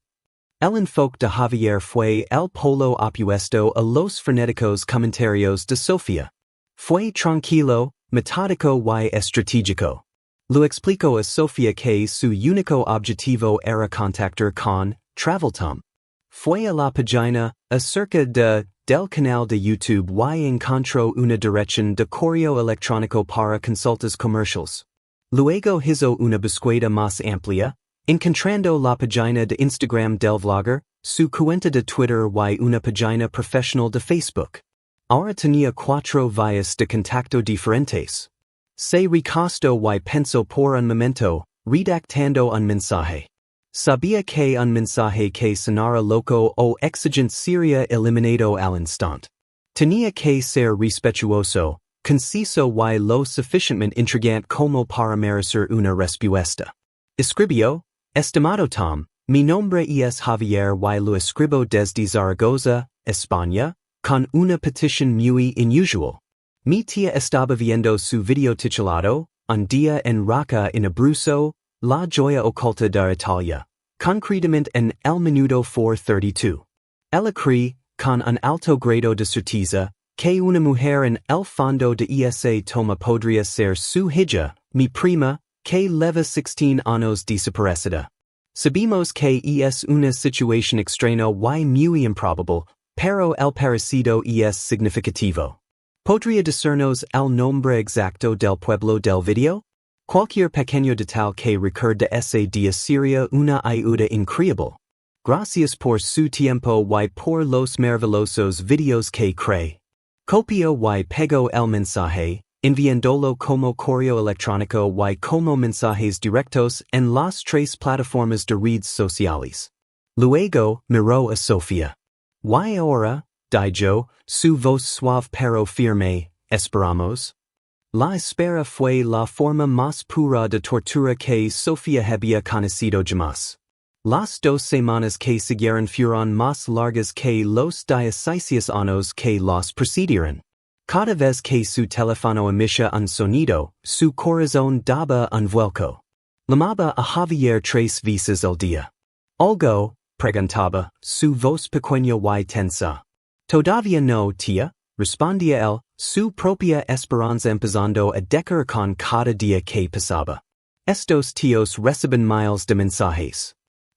El enfoque de Javier fue el polo opuesto a los frenéticos comentarios de Sofía. Fue tranquilo, metódico y estratégico. Lo explicó a Sofía que su único objetivo era contactar con Traveltom. Fue a la página acerca del canal de YouTube y encontró una dirección de correo electrónico para consultas comerciales. Luego hizo una búsqueda más amplia, encontrando la página de Instagram del vlogger, su cuenta de Twitter y una página profesional de Facebook. Ahora tenía 4 vías de contacto diferentes. Se recostó y pensó por un momento, redactando un mensaje. Sabía que un mensaje que sonara loco o exigente sería eliminado al instante. Tenía que ser respetuoso, conciso y lo suficientemente intrigante como para merecer una respuesta. Escribió, estimado Tom, mi nombre es Javier y lo escribo desde Zaragoza, España, con una petición muy inusual. Mi tía estaba viendo su video titulado, Un día en Raqqa en Abruzzo, la joya oculta de Italia, concretamente en el minuto 4:32. Ella cree, con un alto grado de certeza, que una mujer en el fondo de esa toma podría ser su hija, mi prima, que lleva 16 años desaparecida. Sabemos que es una situación extraña y muy improbable, pero el parecido es significativo. ¿Podría decirnos el nombre exacto del pueblo del video? Cualquier pequeño detalle que recuerde ese día sería una ayuda increíble. Gracias por su tiempo y por los maravillosos videos que cree. Copio y pego el mensaje, enviándolo como correo electrónico y como mensajes directos en las tres plataformas de redes sociales. Luego, miró a Sofía. Y ahora, dijo, su voz suave pero firme, esperamos. La espera fue la forma más pura de tortura que Sofía había conocido jamás. Las 2 semanas que siguieron fueron más largas que los 16 años que los precedieron. Cada vez que su teléfono emitía un sonido, su corazón daba un vuelco. Llamaba a Javier 3 veces al día. ¿Algo? Preguntaba, su voz pequeña y tensa. Todavía no, tía, respondía él, su propia esperanza empezando a decaer con cada día que pasaba. Estos tíos reciben miles de mensajes.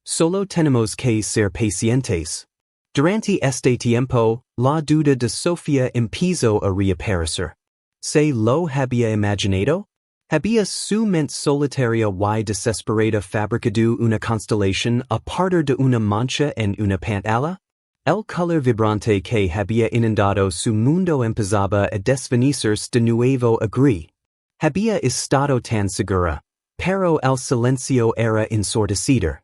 Solo tenemos que ser pacientes. Durante este tiempo, la duda de Sofía empezó a reaparecer. ¿Se lo había imaginado? ¿Había su mente solitaria y desesperada fabricado una constelación a partir de una mancha en una pantalla? El color vibrante que había inundado su mundo empezaba a desvanecerse de nuevo agree. Había estado tan segura, pero el silencio era ensordecido.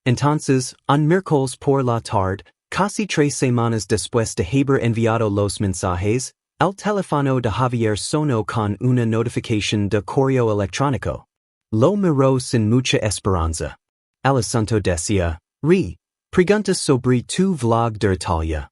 Entonces, un miércoles por la tarde, casi 3 semanas después de haber enviado los mensajes, el teléfono de Javier sonó con una notificación de correo electrónico. Lo miró sin mucha esperanza. El asunto decía, pregunta sobre tu vlog de Italia.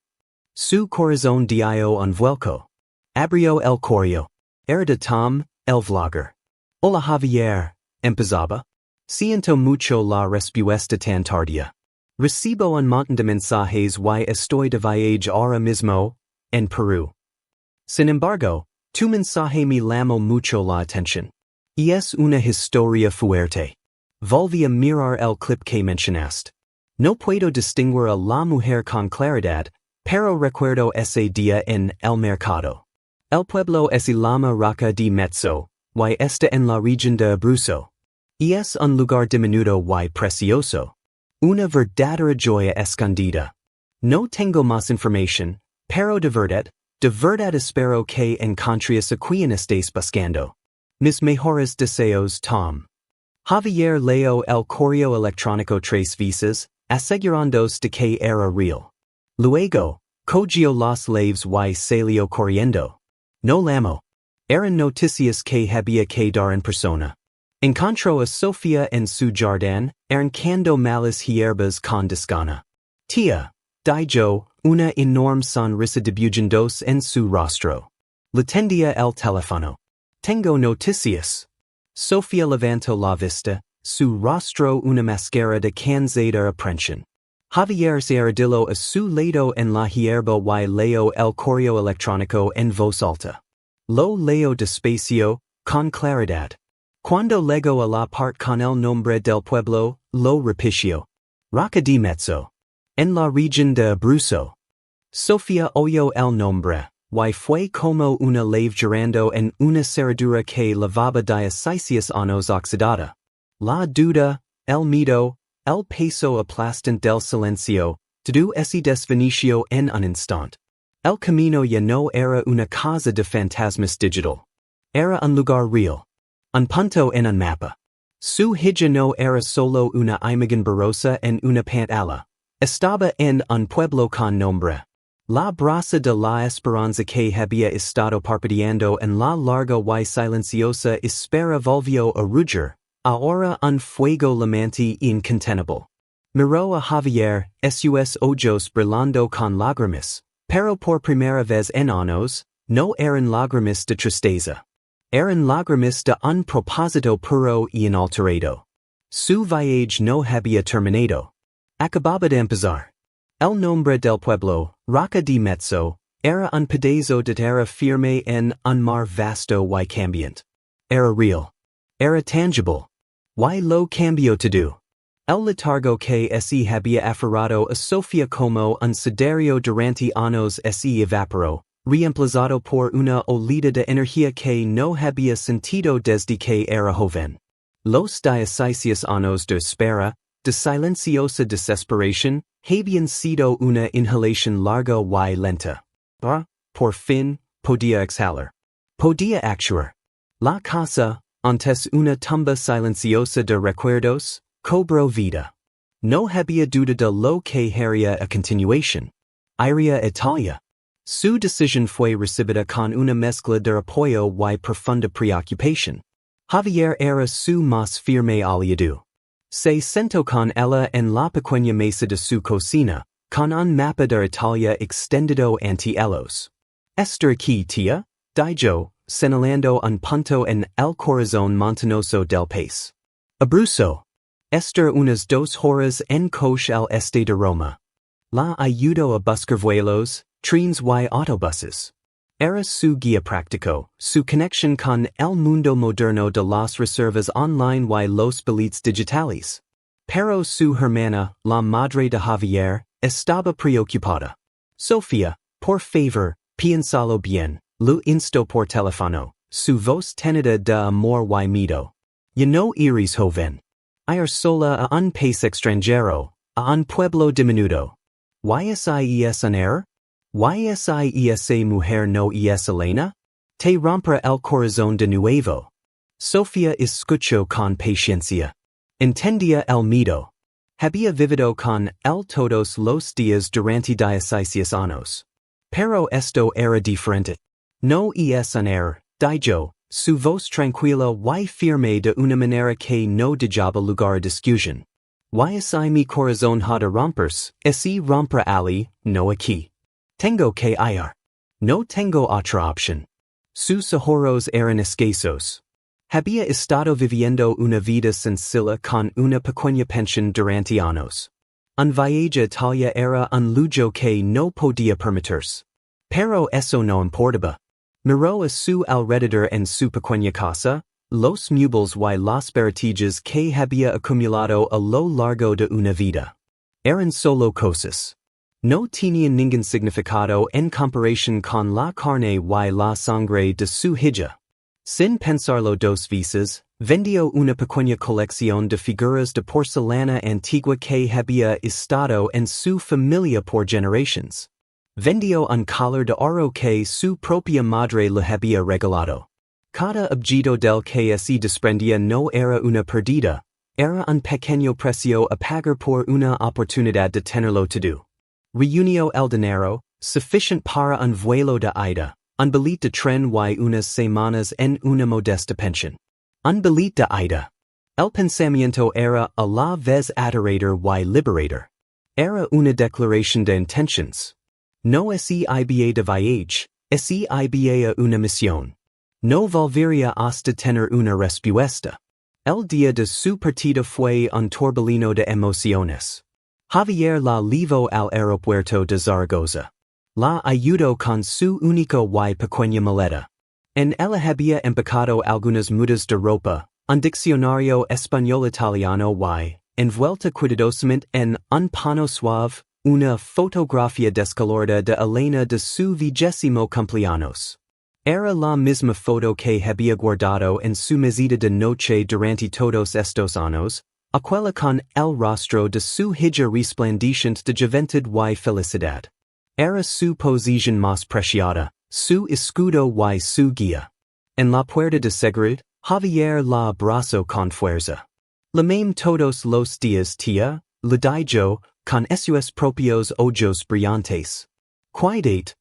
Su corazón dio un vuelco. Abrió el correo. Era de Tom, el vlogger. Hola Javier, empezaba. Siento mucho la respuesta tan tardía. Recibo un montón de mensajes y estoy de viaje ahora mismo, en Perú. Sin embargo, tu mensaje me llamó mucho la atención. Y es una historia fuerte. Volví a mirar el clip que mencionaste. No puedo distinguir a la mujer con claridad, pero recuerdo ese día en el mercado. El pueblo se llama Raqqa de Mezzo, y está en la región de Abruzzo. Y es un lugar diminuto y precioso. Una verdadera joya escondida. No tengo más información, pero de verdad espero que encontres a quien estés buscando. Mis mejores deseos, Tom. Javier leo el correo electrónico 3 veces, asegurándose de que era real. Luego, cogió las llaves y salió corriendo. No llamó. Eran noticias que había que dar en persona. Encontró a Sofía en su jardín, arrancando malas hierbas con desgana. Tía, dijo, una enorme sonrisa dibujandose en su rostro. Le tendía el teléfono. Tengo noticias. Sofía levantó la vista, su rostro una máscara de cansada aprensión. Javier se arrodilló a su lado en la hierba y leyó el correo electrónico en voz alta. Lo leyó despacio, con claridad. Cuando llegó a la parte con el nombre del pueblo, lo repitió. Raqqa de Mezzo. En la región de Abruzzo. Sofía oyó el nombre, y fue como una lave girando en una cerradura que lavaba 16 años oxidada. La duda, el miedo, el peso aplastante del silencio, todo se desvaneció en un instante. El camino ya no era una casa de fantasmas digital. Era un lugar real. Un punto en un mapa. Su hija no era solo una imagen borrosa en una pantalla. Estaba en un pueblo con nombre. La brasa de la esperanza que había estado parpadeando en la larga y silenciosa espera volvió a rugir, ahora un fuego lamante incontenible. Miró a Javier, sus ojos brillando con lágrimas, pero por primera vez en años, no eran lágrimas de tristeza. Eran lágrimas de un propósito puro y inalterado. Su viaje no había terminado. Acababa de empezar. El nombre del pueblo, Roca di Mezzo, era un pedazo de tierra firme en un mar vasto y cambiante. Era real. Era tangible. Y lo cambió todo. El letargo que se había aferrado a Sofía como un siderio durante años se evaporó, reemplazado por una olida de energía que no había sentido desde que era joven. Los 16 años de espera, de silenciosa desesperación, habían sido una inhalación larga y lenta. Por fin, podía exhalar. Podía actuar. La casa, antes una tumba silenciosa de recuerdos, cobró vida. No había duda de lo que haría a continuación. Iría a Italia. Su decisión fue recibida con una mezcla de apoyo y profunda preocupación. Javier era su más firme aliado. Se sentó con ella en la pequeña mesa de su cocina, con un mapa de Italia extendido ante ellos. Estar aquí, tía, dijo, señalando un punto en el corazón montañoso del país. Abruzzo. Estar unas 2 horas en coche al este de Roma. La ayudó a buscar vuelos, trenes y autobuses. Era su guía práctico, su conexión con el mundo moderno de las reservas online y los billetes digitales. Pero su hermana, la madre de Javier, estaba preocupada. Sofía, por favor, piénsalo bien, lo instó por teléfono, su voz tenida de amor y miedo. Ya no iris joven. Ir sola a un país extranjero, a un pueblo diminuto. ¿Ysis un error? ¿Ysis mujer no es Elena? Te rompera el corazón de nuevo. Sofía escuchó con paciencia. Entendía el miedo. Había vivido con él todos los días durante 16 años. Pero esto era diferente. No es un error, dijo, su voz tranquila y firme de una manera que no dejaba lugar a discusión. Mi corazón ha de romperse, si romper allí, no aquí. Tengo que ir. No tengo otra opción. Sus ahorros eran escasos. Había estado viviendo una vida sencilla con una pequeña pensión durante años. Un viaje a Italia era un lujo que no podía permitirse. Pero eso no importaba. Miró a su alrededor en su pequeña casa, los muebles y las vertiges que había acumulado a lo largo de una vida. Eran solo cosas. No tenían ningún significado en comparación con la carne y la sangre de su hija. Sin pensarlo 2 veces, vendió una pequeña colección de figuras de porcelana antigua que había estado en su familia por generaciones. Vendió un collar de oro que su propia madre le había regalado. Cada objeto del que se desprendía no era una pérdida, era un pequeño precio a pagar por una oportunidad de tenerlo todo. Reunió el dinero, suficiente para un vuelo de ida, un billete de tren y unas semanas en una modesta pensión. Un billete de ida. El pensamiento era a la vez aterrador y liberador. Era una declaración de intenciones. No iba de viaje, iba a una misión. No volvería hasta tener una respuesta. El día de su partida fue un torbellino de emociones. Javier la llevó al aeropuerto de Zaragoza. La ayudó con su único y pequeña maleta. En ella había empacado algunas mudas de ropa, un diccionario español-italiano y, envuelta cuidadosamente en un pano suave, una fotografía descolorida de Elena de su 20º cumpleaños. Era la misma foto que había guardado en su mesita de noche durante todos estos años, aquella con el rostro de su hija resplandeciente de juventud y felicidad. Era su posesión más preciada, su escudo y su guía. En la puerta de seguridad, Javier la abrazo con fuerza. La mame todos los días tía, le digo, con esos propios ojos brillantes. Cuidate.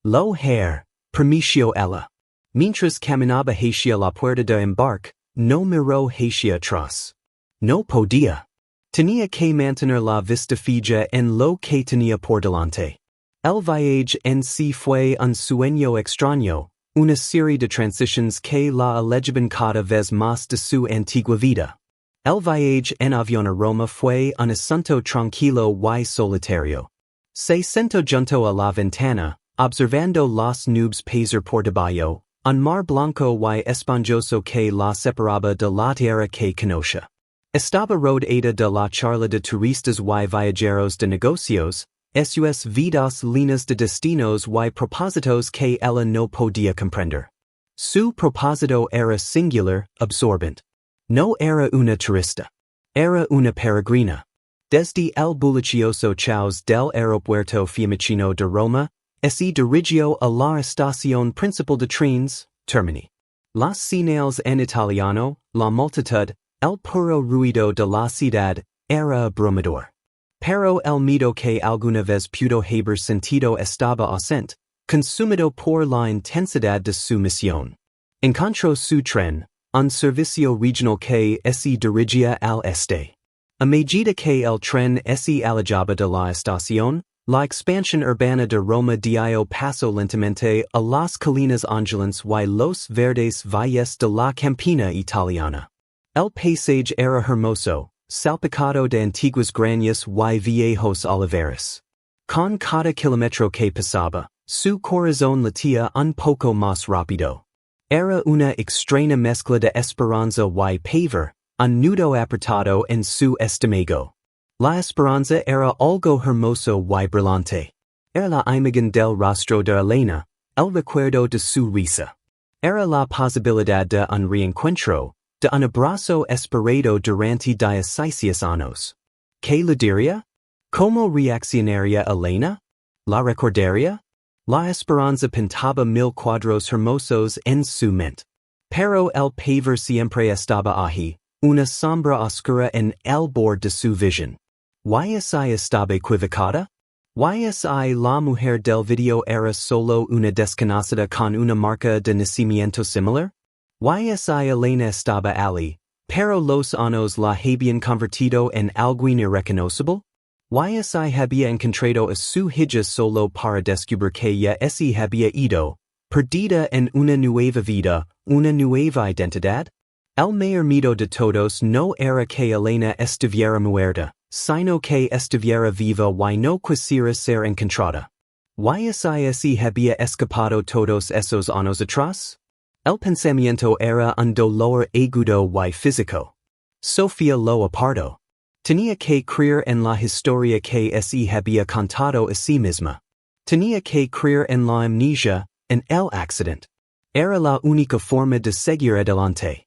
Lo hair, permicio ella. Mientras caminaba hacia la puerta de embarque, no miró hacia atrás. No podía. Tenía que mantener la vista fija en lo que tenía por delante. El viaje en sí fue un sueño extraño, una serie de transiciones que la alejaban cada vez más de su antigua vida. El viaje en avión a Roma fue un asunto tranquilo y solitario. Se sentó junto a la ventana, observando las nubes pasar por debajo, un mar blanco y esponjoso que la separaba de la tierra que conocía. Estaba rodeada de la charla de turistas y viajeros de negocios, sus vidas llenas de destinos y propósitos que ella no podía comprender. Su propósito era singular, absorbente. No era una turista. Era una peregrina. Desde el bullicioso chaos del aeropuerto fiumicino de Roma, se dirigió a la estación principal de trenes, Termini. Las señales en italiano, la multitud, el puro ruido de la ciudad, era abrumador. Pero el miedo que alguna vez pudo haber sentido estaba ausente, consumido por la intensidad de su misión. Encontró su tren, un servicio regional que se dirigía al este. A medida que el tren se alejaba de la estación, la expansión urbana de Roma dio paso lentamente a las colinas ondulantes y los verdes valles de la campina italiana. El paisaje era hermoso, salpicado de antiguas grañas y viejos olivares. Con cada kilómetro que pasaba, su corazón latía un poco más rápido. Era una extraña mezcla de esperanza y pavor, un nudo apretado en su estómago. La esperanza era algo hermoso y brillante. Era la imagen del rostro de Elena, el recuerdo de su risa. Era la posibilidad de un reencuentro, de un abrazo esperado durante 16 años. ¿Qué le diría? ¿Cómo reaccionaría Elena? ¿La recordaría? La esperanza pintaba mil cuadros hermosos en su mente. Pero el pavor siempre estaba allí, una sombra oscura en el borde de su visión. ¿Y estaba equivocada? ¿Y la mujer del video era solo una desconocida con una marca de nacimiento similar? ¿Y Elena estaba allí, pero los años la habían convertido en alguien irreconocible? ¿Y había encontrado a su hija solo para descubrir que ella se había ido, perdida en una nueva vida, una nueva identidad? El mayor miedo de todos no era que Elena estuviera muerta, sino que estuviera viva y no quisiera ser encontrada. ¿Y se había escapado todos esos años atrás? El pensamiento era un dolor agudo y físico. Sofía lo apartó. Tenía que creer en la historia que se había contado a sí misma. Tenía que creer en la amnesia, en el accidente. Era la única forma de seguir adelante.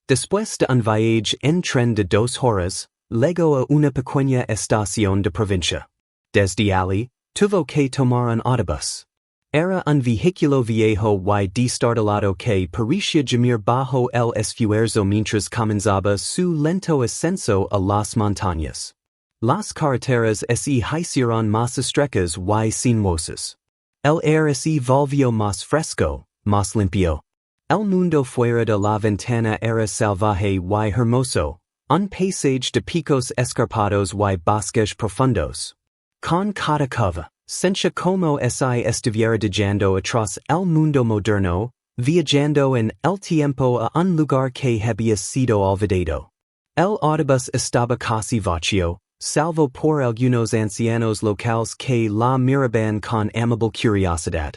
Después de un viaje en tren de 2 horas, llegó a una pequeña estación de provincia. Desde allí, tuvo que tomar un autobús. Era un vehículo viejo y destartalado que parecía gemir bajo el esfuerzo mientras comenzaba su lento ascenso a las montañas. Las carreteras se hicieron más estrechas y sinuosas. El aire se volvió más fresco, más limpio. El mundo fuera de la ventana era salvaje y hermoso, un paisaje de picos escarpados y bosques profundos. Con cada cova, sentía como si estuviera dejando atrás el mundo moderno, viajando en el tiempo a un lugar que había sido olvidado. El autobús estaba casi vacío, salvo por algunos ancianos locales que la miraban con amable curiosidad.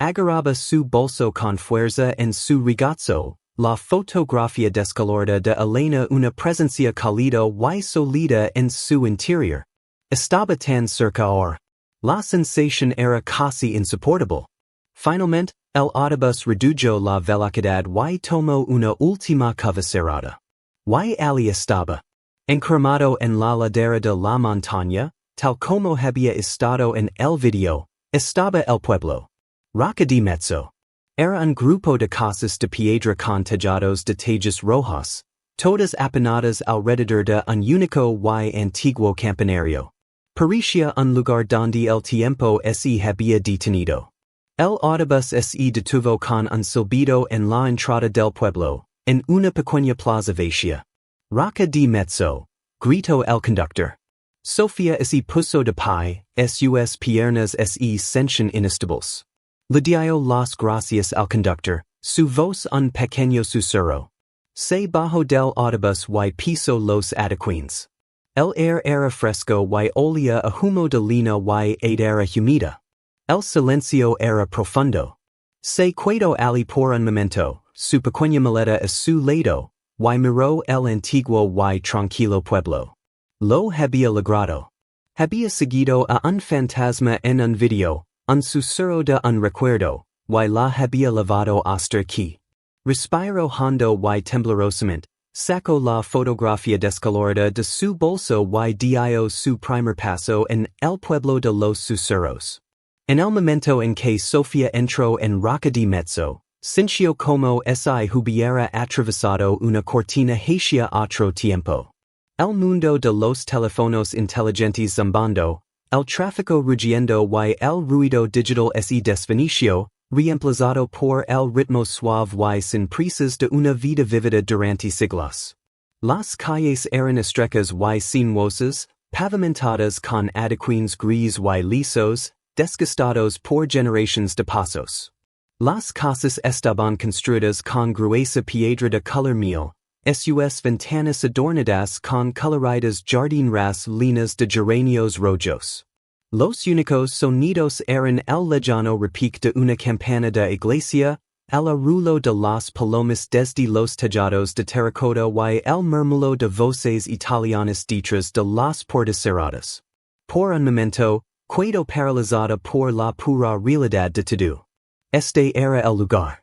Agarraba su bolso con fuerza en su regazo, la fotografía descolorida de Elena una presencia cálida y sólida en su interior. Estaba tan cerca ahora. La sensación era casi insoportable. Finalmente, el autobús redujo la velocidad y tomó una última curva cerrada. Y allí estaba, encaramado en la ladera de la montaña, tal como había estado en el video, estaba el pueblo. Roca di Mezzo. Era un grupo de casas de piedra con tejados de tejas rojas, todas apinadas alrededor de un único y antiguo campanario. Parecía un lugar donde el tiempo se había detenido. El autobús se detuvo con un silbido en la entrada del pueblo, en una pequeña plaza vacía. Raca de mezzo, gritó el conductor. Sofía se puso de pie, sus piernas se sentían inestables. Le dio las gracias al conductor, su voz un pequeño susurro. Se bajó del autobús y pisó los adoquines. El aire era fresco y olía a humo de lina y era humida. El silencio era profundo. Se quedó allí por un momento, su pequeña maleta a su lado, y miró el antiguo y tranquilo pueblo. Lo había logrado. Había seguido a un fantasma en un video, un susurro de un recuerdo, y la había lavado hasta aquí. Respiró hondo y temblorosamente, sacó la fotografía descolorida de su bolso y dio su primer paso en el pueblo de los susurros. En el momento en que Sofía entró en Raca de Mezzo, sintió como si hubiera atravesado una cortina hacia otro tiempo. El mundo de los teléfonos inteligentes zumbando, el tráfico rugiendo y el ruido digital se desvaneció, reemplazado por el ritmo suave y sin prisas de una vida vivida durante siglos. Las calles eran estrechas y sinuosas, pavimentadas con adoquines gris y lisos, desgastados por generaciones de pasos. Las casas estaban construidas con gruesa piedra de color miel, sus ventanas adornadas con coloridas jardineras líneas de geranios rojos. Los únicos sonidos eran el lejano repique de una campana de iglesia, el arrullo de las palomas desde los tejados de terracota y el murmullo de voces italianas detrás de las puertas cerradas. Por un momento, quedó paralizada por la pura realidad de todo. Este era el lugar.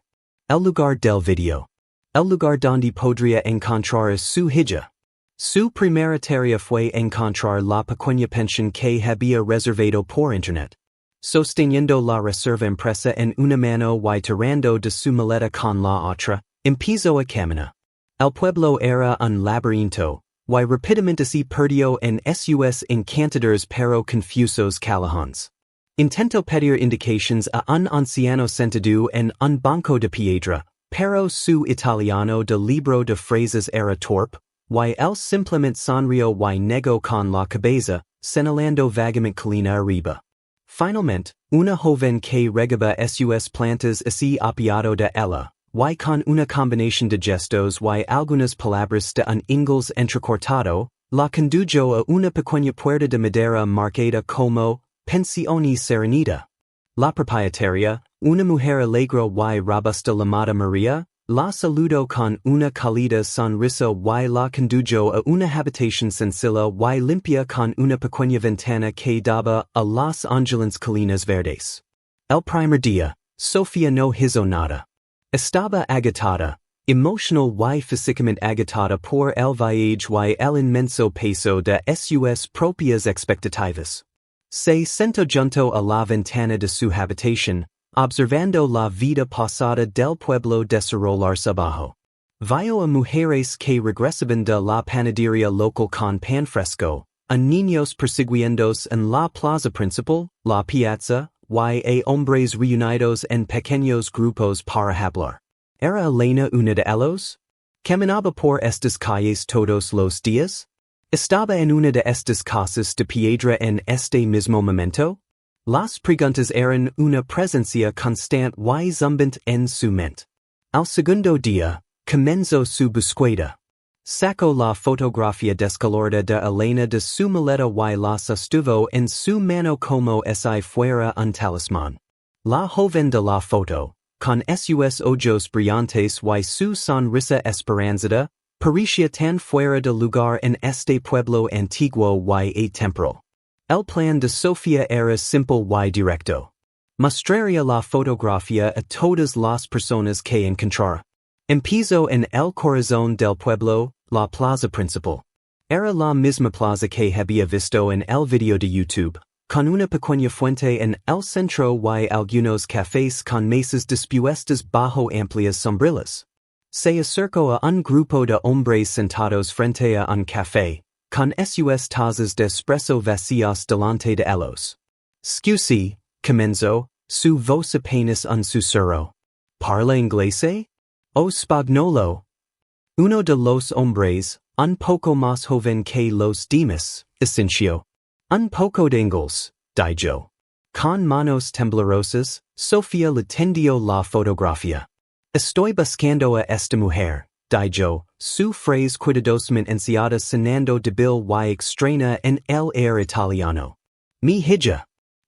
El lugar del video. El lugar donde podría encontrar su hija. Su primera tarea fue encontrar la pequeña pensión que había reservado por internet. Sosteniendo la reserva impresa en una mano y tirando de su maleta con la otra, empezó a caminar. El pueblo era un laberinto, y rápidamente se perdió en sus encantadores pero confusos callejones. Intentó pedir indicaciones a un anciano sentado en un banco de piedra, pero su italiano de libro de frases era torpe, y él simplemente sonrió y negó con la cabeza, señalando vagamente colina arriba. Finalmente, una joven que regaba sus plantas se apiado de ella, y con una combinación de gestos y algunas palabras de un inglés entrecortado, la condujo a una pequeña puerta de madera marcada como Pensione Serenita. La propietaria, una mujer alegre y robusta llamada María, la saludó con una cálida sonrisa y la condujo a una habitación sencilla y limpia con una pequeña ventana que daba a las ondulantes colinas verdes. El primer día, Sofía no hizo nada. Estaba agitada, emotional y físicamente agitada por el viaje y el inmenso peso de sus propias expectativas. Se sentó junto a la ventana de su habitación, observando la vida pasada del pueblo desarrollarse abajo. Vio a mujeres que regresaban de la panadería local con pan fresco, a niños persiguiéndose en la plaza principal, la piazza, y a hombres reunidos en pequeños grupos para hablar. ¿Era Elena una de ellos? ¿Caminaba por estas calles todos los días? ¿Estaba en una de estas casas de piedra en este mismo momento? Las preguntas eran una presencia constante y zumbante en su mente. Al segundo día, comenzó su búsqueda. Sacó la fotografía descolorida de Elena de su maleta y la sostuvo en su mano como si fuera un talismán. La joven de la foto, con sus ojos brillantes y su sonrisa esperanzada, parecía tan fuera de lugar en este pueblo antiguo y atemporal. El plan de Sofía era simple y directo. Mostraría la fotografía a todas las personas que encontrara. Empezó en el corazón del pueblo, la plaza principal. Era la misma plaza que había visto en el video de YouTube, con una pequeña fuente en el centro y algunos cafés con mesas dispuestas bajo amplias sombrillas. Se acercó a un grupo de hombres sentados frente a un café, con sus tazas de espresso vacías delante de ellos. Scusi, comenzó, su voz apenas un susurro. ¿Parla inglese? O spagnolo? Uno de los hombres, un poco más joven que los demás, asintió. Un poco de inglés, dijo. Con manos temblorosas, Sofía le tendió la fotografía. Estoy buscando a esta mujer, dijo, su frase cuidadosamente enciada sonando débil y extraña en el air italiano. Mi hija.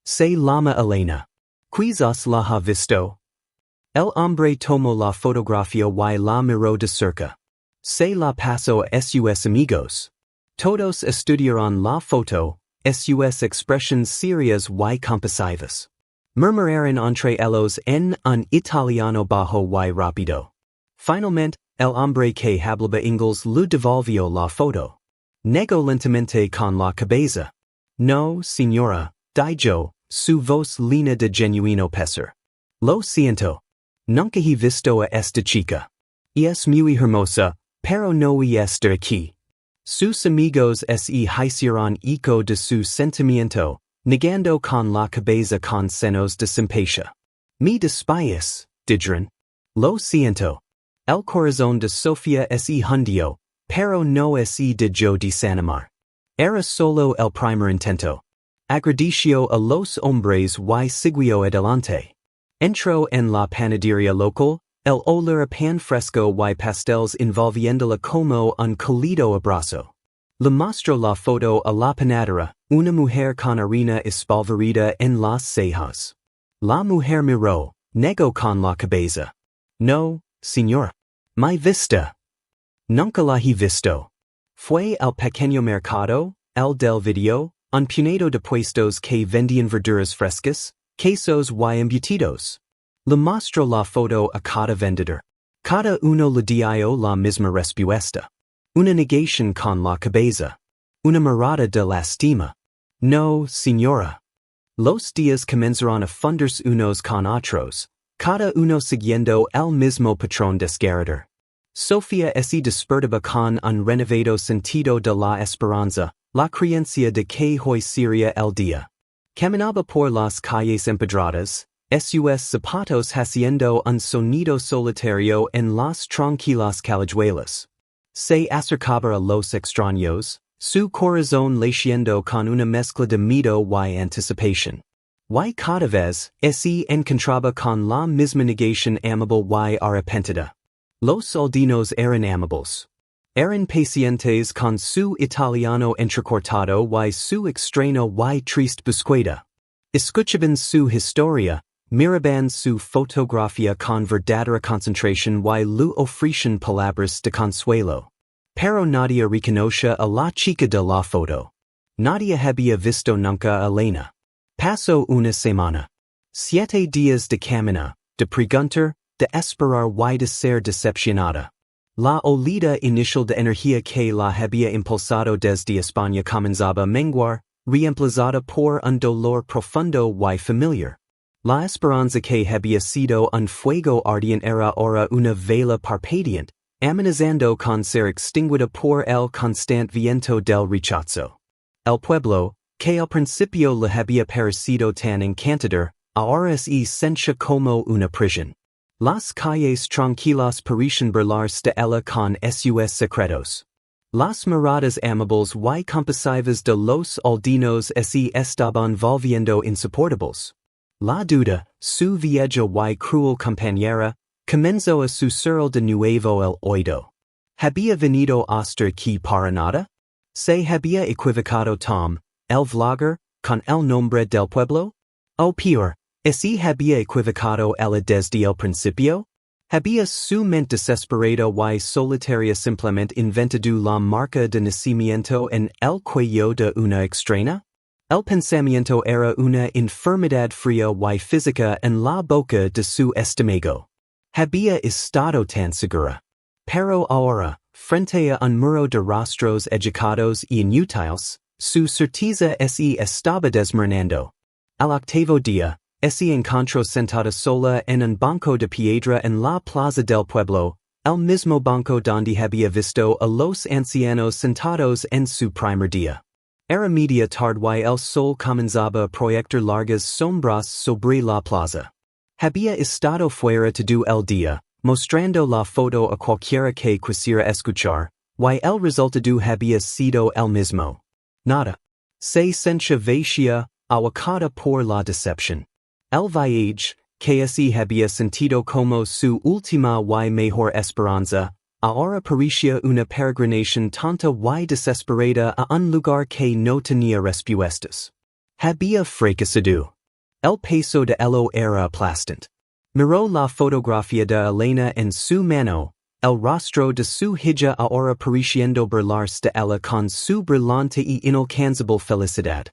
Se llama Elena. Quizás la ha visto. El hombre tomó la fotografía y la miró de cerca. Se la pasó a sus amigos. Todos estudiaron la foto, sus expresiones serias y compasivas. Murmuraron entre ellos en un italiano bajo y rápido. Finalmente, el hombre que hablaba inglés le devolvió la foto. Negó lentamente con la cabeza. No, señora, dijo, su voz llena de genuino pesar. Lo siento. Nunca he visto a esta chica. Es muy hermosa, pero no es de aquí. Sus amigos se hicieron eco de su sentimiento, negando con la cabeza con senos de simpatia. Me despias, dijeron. Lo siento. El corazón de Sofía se hundió, pero no se dejó desanimar. Era solo el primer intento. Agradeció a los hombres y siguió adelante. Entró en la panadería local, el olor a pan fresco y pasteles envolviéndola como un cálido abrazo. Le mostró la foto a la panadera, una mujer con harina espolvorida en las cejas. La mujer miró, negó con la cabeza. No, señor. ¿Me vista? Nunca la he visto. Fue al pequeño mercado, el del Vídeo, un puñado de puestos que vendían verduras frescas, quesos y embutidos. Le mostró la foto a cada vendedor. Cada uno le dio la misma respuesta. Una negación con la cabeza. Una mirada de lástima. No, señora. Los días comenzaron a fundirse unos con otros, cada uno siguiendo el mismo patrón desgarrador. Sofía se despertaba con un renovado sentido de la esperanza, la creencia de que hoy sería el día. Caminaba por las calles empedradas, sus zapatos haciendo un sonido solitario en las tranquilas callejuelas. Se acercaba a los extraños, su corazón latiendo con una mezcla de miedo y anticipación. Y cada vez, se encontraba con la misma negación amable y arrepentida. Los aldeanos eran amables. Eran pacientes con su italiano entrecortado y su extraño y triste búsqueda. Escuchaban su historia, miraban su fotografía con verdadera concentración y le ofrecían palabras de consuelo. Pero nadie reconocía a la chica de la foto. Nadie había visto nunca a Elena. Pasó una semana. 7 días de caminar, de preguntar, de esperar y de ser decepcionada. La olida inicial de energía que la había impulsado desde España comenzaba a menguar, reemplazada por un dolor profundo y familiar. La esperanza que había sido un fuego ardiente era ahora una vela parpadeante, amenazando con ser extinguida por el constante viento del rechazo. El pueblo, que al principio le había parecido tan encantador, ahora se sentía como una prisión. Las calles tranquilas parecían burlarse de ella con sus secretos. Las miradas amables y compasivas de los aldeanos se estaban volviendo insoportables. La duda, su vieja y cruel compañera, comenzó a susurrar de nuevo el oído. ¿Había venido hasta aquí para nada? ¿Se había equivocado Tom, el vlogger, con el nombre del pueblo? O peor, ¿se había equivocado ella desde el principio? ¿Había su mente desesperada y solitaria simplemente inventado la marca de nacimiento en el cuello de una extraña? El pensamiento era una enfermedad fría y física en la boca de su estómago. Había estado tan segura. Pero ahora, frente a un muro de rostros educados y inútiles, Su certeza se estaba desmoronando. Al octavo día, se encontró sentada sola en un banco de piedra en la plaza del pueblo, el mismo banco donde había visto a los ancianos sentados en su primer día. Era media tarde y el sol comenzaba a proyectar largas sombras sobre la plaza. Había estado fuera todo el día, mostrando la foto a cualquiera que quisiera escuchar, y el resultado había sido el mismo. Nada. Se sentía ahuecada por la decepción. El viaje, que se había sentido como su última y mejor esperanza, ahora parecía una peregrinación tonta y desesperada a un lugar que no tenía respuestas. Había fracasado. El peso de ello era aplastante. Miró la fotografía de Elena en su mano, el rostro de su hija ahora pareciendo burlarse de ella con su brillante y inalcanzable felicidad.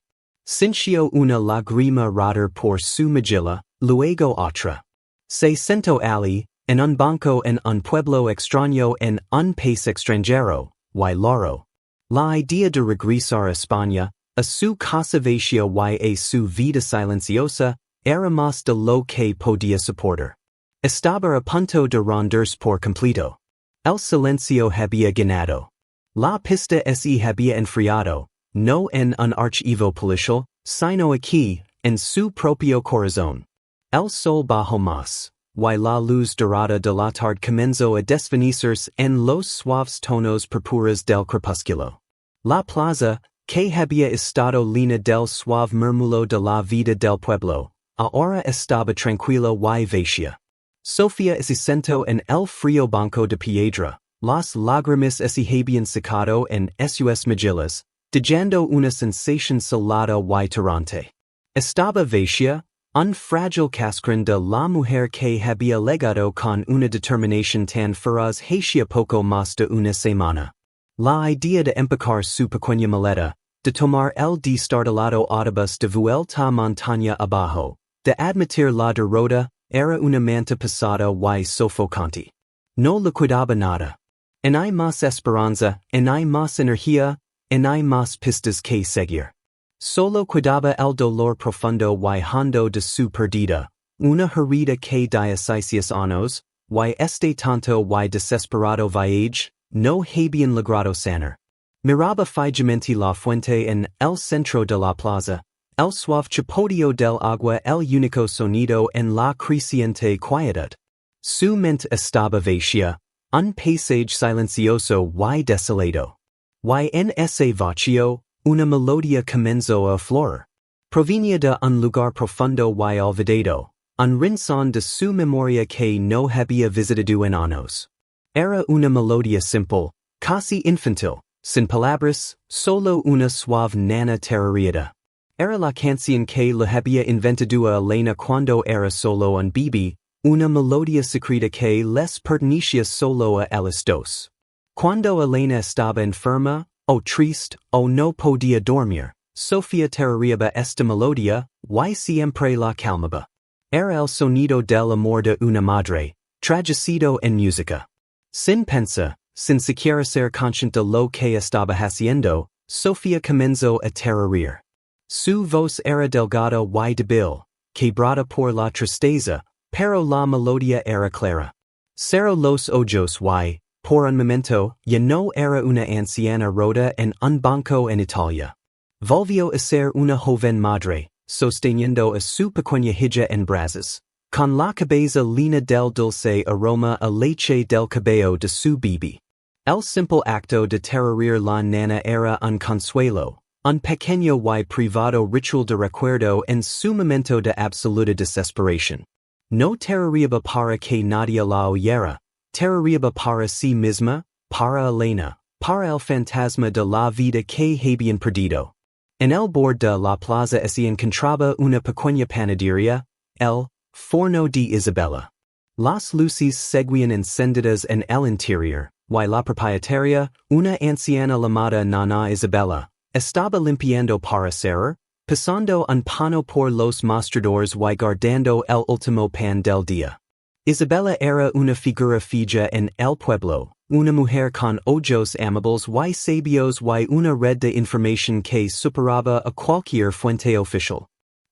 Sintió una lágrima rodar por su mejilla, luego otra. Se sentó allí, en un banco en un pueblo extraño en un país extranjero, y loro. La idea de regresar a España, a su casa vacía y a su vida silenciosa, era más de lo que podía soportar. Estaba a punto de rendirse por completo. El silencio había ganado. La pista se había enfriado, no en un archivo policial, sino aquí, en su propio corazón. El sol bajó más, y la luz dorada de la tarde comenzó a desvanecerse en los suaves tonos purpuras del crepúsculo. La plaza, que había estado llena del suave murmullo de la vida del pueblo, ahora estaba tranquila y vacía. Sofía se sentó en el frío banco de piedra, las lágrimas se habían secado en sus mejillas, dejando una sensación salada y tirante. Estaba vacía, un frágil cascarón de la mujer que había legado con una determinación tan feroz hacía poco más de una semana. La idea de empacar su pequeña maleta, de tomar el destartalado autobús de vuelta montaña abajo, de admitir la derrota, era una manta pesada y sofocante. No le cuidaba nada. En hay más esperanza, en hay más energía, en hay más pistas que seguir. Solo cuidaba el dolor profundo y hondo de su perdida, una herida que 16 años, y este tanto y desesperado viaje, no habían logrado sanar. Miraba fijamente la fuente en el centro de la plaza, el suave chapoteo del agua el único sonido en la creciente quietud. Su mente estaba vacía, un paisaje silencioso y desolado. Y en ese vacío, una melodía comenzó a aflorar. Provenía de un lugar profundo y olvidado, un rincón de su memoria que no había visitado en años. Era una melodía simple, casi infantil, sin palabras, solo una suave nana tarareada. Era la canción que le había inventado a Elena cuando era solo un bebé, una melodía secreta que les pertenecía solo a ellos dos. Cuando Elena estaba enferma, o triste, o no podía dormir, Sofía tarareaba esta melodía, y siempre la calmaba. Era el sonido del amor de una madre, traducido en música. Sin pensar, sin siquiera ser consciente de lo que estaba haciendo, Sofía comenzó a tararear. Su voz era delgada y débil, quebrada por la tristeza, pero la melodía era clara. Cerró los ojos y, por un momento, ya no era una anciana rota en un banco en Italia. Volvió a ser una joven madre, sosteniendo a su pequeña hija en brazos, con la cabeza llena del dulce aroma a leche del cabello de su bebé. El simple acto de tararear la nana era un consuelo, un pequeño y privado ritual de recuerdo en su momento de absoluta desesperación. No tarareaba para que nadie la oyera, tarareaba para sí misma, para Elena, para el fantasma de la vida que habían perdido. En el borde de la plaza se encontraba una pequeña panadería, el Forno de Isabella. Las luces seguían encendidas en el interior, y la propietaria, una anciana llamada Nana Isabella, estaba limpiando para cerrar, pasando un pano por los mostradores y guardando el último pan del día. Isabella era una figura fija en el pueblo, una mujer con ojos amables y sabios y una red de información que superaba a cualquier fuente oficial.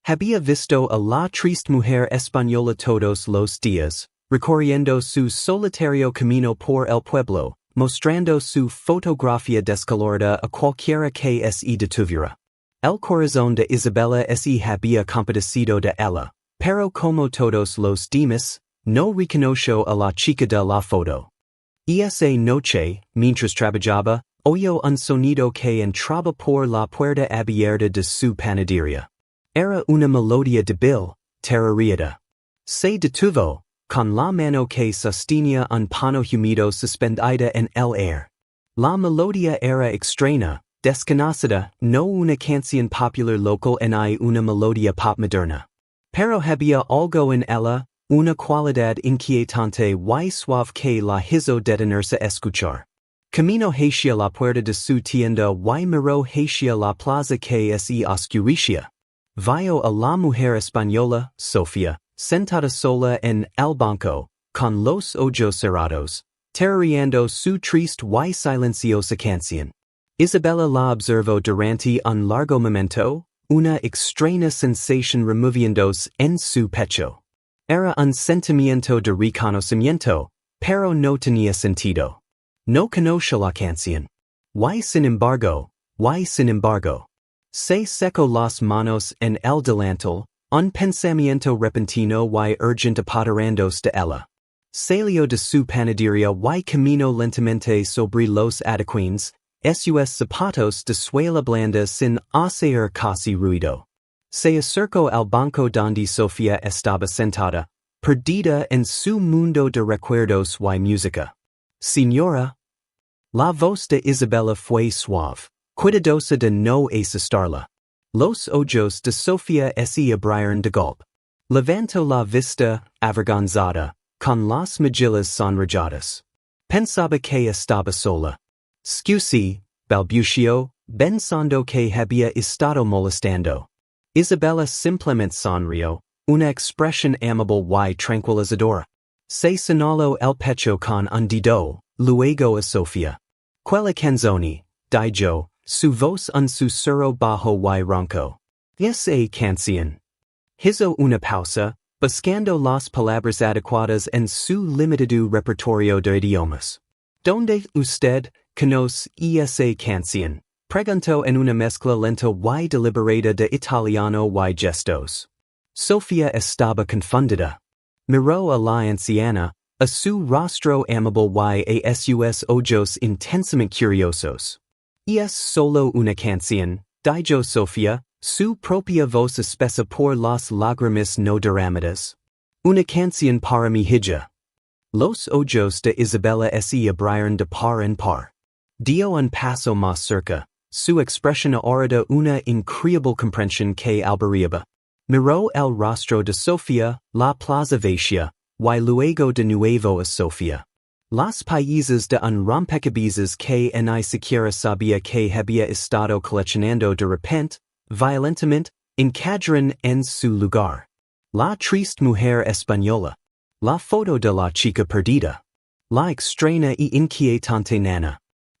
Había visto a la triste mujer española todos los días, recorriendo su solitario camino por el pueblo, mostrando su fotografía descolorida a cualquiera que se detuviera. El corazón de Isabella se había compadecido de ella, pero como todos los demás, no reconoció a la chica de la foto. Esa noche, mientras trabajaba, oyó un sonido que entraba por la puerta abierta de su panadería. Era una melodía débil, tarareada. Se detuvo, con la mano que sostenía un pano humito suspendida en el aire. La melodía era extraña, desconocida, no una canción popular local ni una melodía pop moderna. Pero había algo en ella, una cualidad inquietante y suave que la hizo detenerse a escuchar. Camino hacia la puerta de su tienda y miró hacia la plaza que se oscurecía. Vio a la mujer española, Sofía, sentada sola en el banco, con los ojos cerrados, tarareando su triste y silenciosa canción. Isabella la observó durante un largo momento, una extraña sensación removiéndose en su pecho. Era un sentimiento de reconocimiento, pero no tenía sentido. No conoce la canción. Y sin embargo, se secó las manos en el delantal, un pensamiento repentino y urgente apoderándose de ella. Salió de su panadería y caminó lentamente sobre los adoquines, sus zapatos de suela blanda sin hacer casi ruido. Se acercó al banco donde Sofía estaba sentada, perdida en su mundo de recuerdos y música. Señora. La voz de Isabella fue suave, cuidadosa de no asustarla. Los ojos de Sofía se abrieron de golpe. Levantó la vista, avergonzada, con las mejillas sonrojadas. Pensaba que estaba sola. Scusi, balbució, pensando que había estado molestando. Isabella simplemente sonrió, una expresión amable y tranquilizadora. Se señaló el pecho con un dedo, luego a Sofía. Quella canzone, dijo, su voz un susurro bajo y ronco. Esa canción. Hizo una pausa, buscando las palabras adecuadas en su limitado repertorio de idiomas. ¿Dónde usted conoce esa canción? Preguntó en una mezcla lenta y deliberada de italiano y gestos. Sofía estaba confundida. Miró a la anciana, a su rostro amable y a sus ojos intensamente curiosos. Es solo una canción, dijo Sofía, su propia voz espesa por las lágrimas no derramadas. Una canción para mi hija. Los ojos de Isabella se abrieron de par en par. Dio un paso más cerca, su expresión ahora de una increíble comprensión que albergaba. Miró el rostro de Sofía, la plaza vacía, y luego de nuevo a Sofía. Las países de un rompecabezas que ni siquiera sabía que había estado coleccionando de repente, violentamente, encajaron en su lugar. La triste mujer española. La foto de la chica perdida. La extraña y inquietante nana.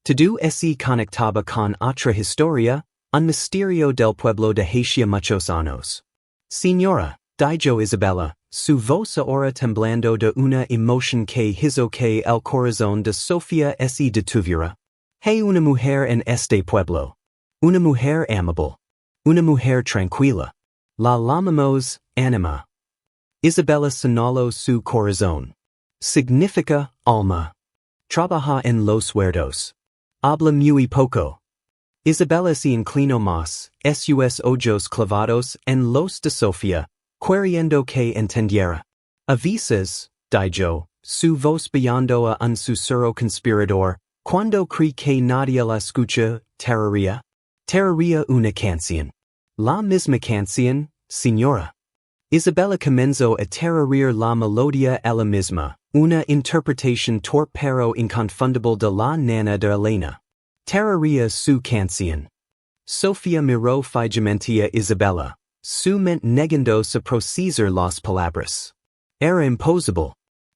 Todo se conectaba con otra historia, un misterio del pueblo de hacía muchos años. Señora, dijo Isabella, su voz ahora temblando de una emoción que hizo que el corazón de Sofía se detuviera. Hay una mujer en este pueblo. Una mujer amable. Una mujer tranquila. La llamamos Anima. Isabella señaló su corazón. Significa alma. Trabaja en los huertos. Habla muy poco. Isabella se inclinó más, sus ojos clavados en los de Sofía, queriendo que entendiera. A veces, dijo, su voz brillando a un susurro conspirador, cuando cree que nadie la escucha, tararía una canción. La misma canción, señora. Isabella comenzó a tararear la melodía ella misma, una interpretación torpe pero inconfundible de la nana de Elena. Tararía su canción. Sofía miró fijamente a Isabella, su mente negándose a procesar las palabras. Era imposible.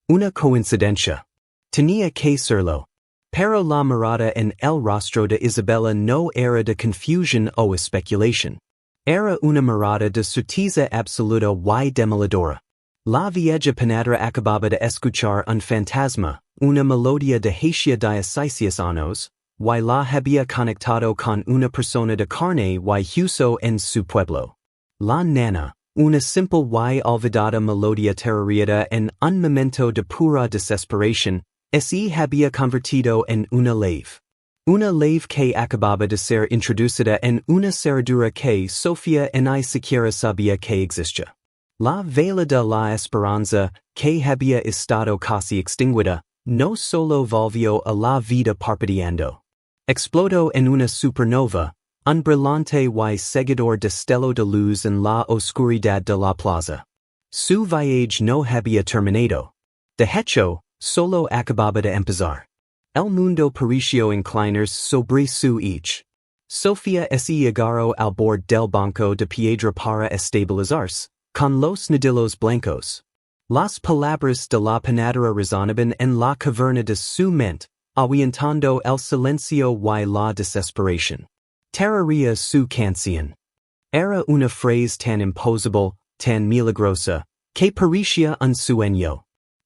Una coincidencia. Tenía que serlo. Pero la mirada en el rostro de Isabella no era de confusión o especulación. Era una mirada de certeza absoluta y demoledora. La vieja panadera acababa de escuchar un fantasma, una melodía de hacía 16 años, y la había conectado con una persona de carne y hueso en su pueblo. La nana, una simple y olvidada melodía terroríada en un momento de pura desesperación, se había convertido en una lave. Una lave que acababa de ser introducida en una cerradura que Sofía ni siquiera sabía que existía. La vela de la esperanza, que había estado casi extinguida, no solo volvió a la vida parpadeando. Explotó en una supernova, un brillante y seguidor destello de luz en la oscuridad de la plaza. Su viaje no había terminado. De hecho, solo acababa de empezar. El mundo pareció inclinarse sobre su eje. Sofía se agarró al borde del banco de piedra para estabilizarse, con los nudillos blancos. Las palabras de la panadera resonaban en la caverna de su mente, ahuyentando el silencio y la desesperación. Tararía su canción. Era una frase tan imposible, tan milagrosa, que parecía un sueño.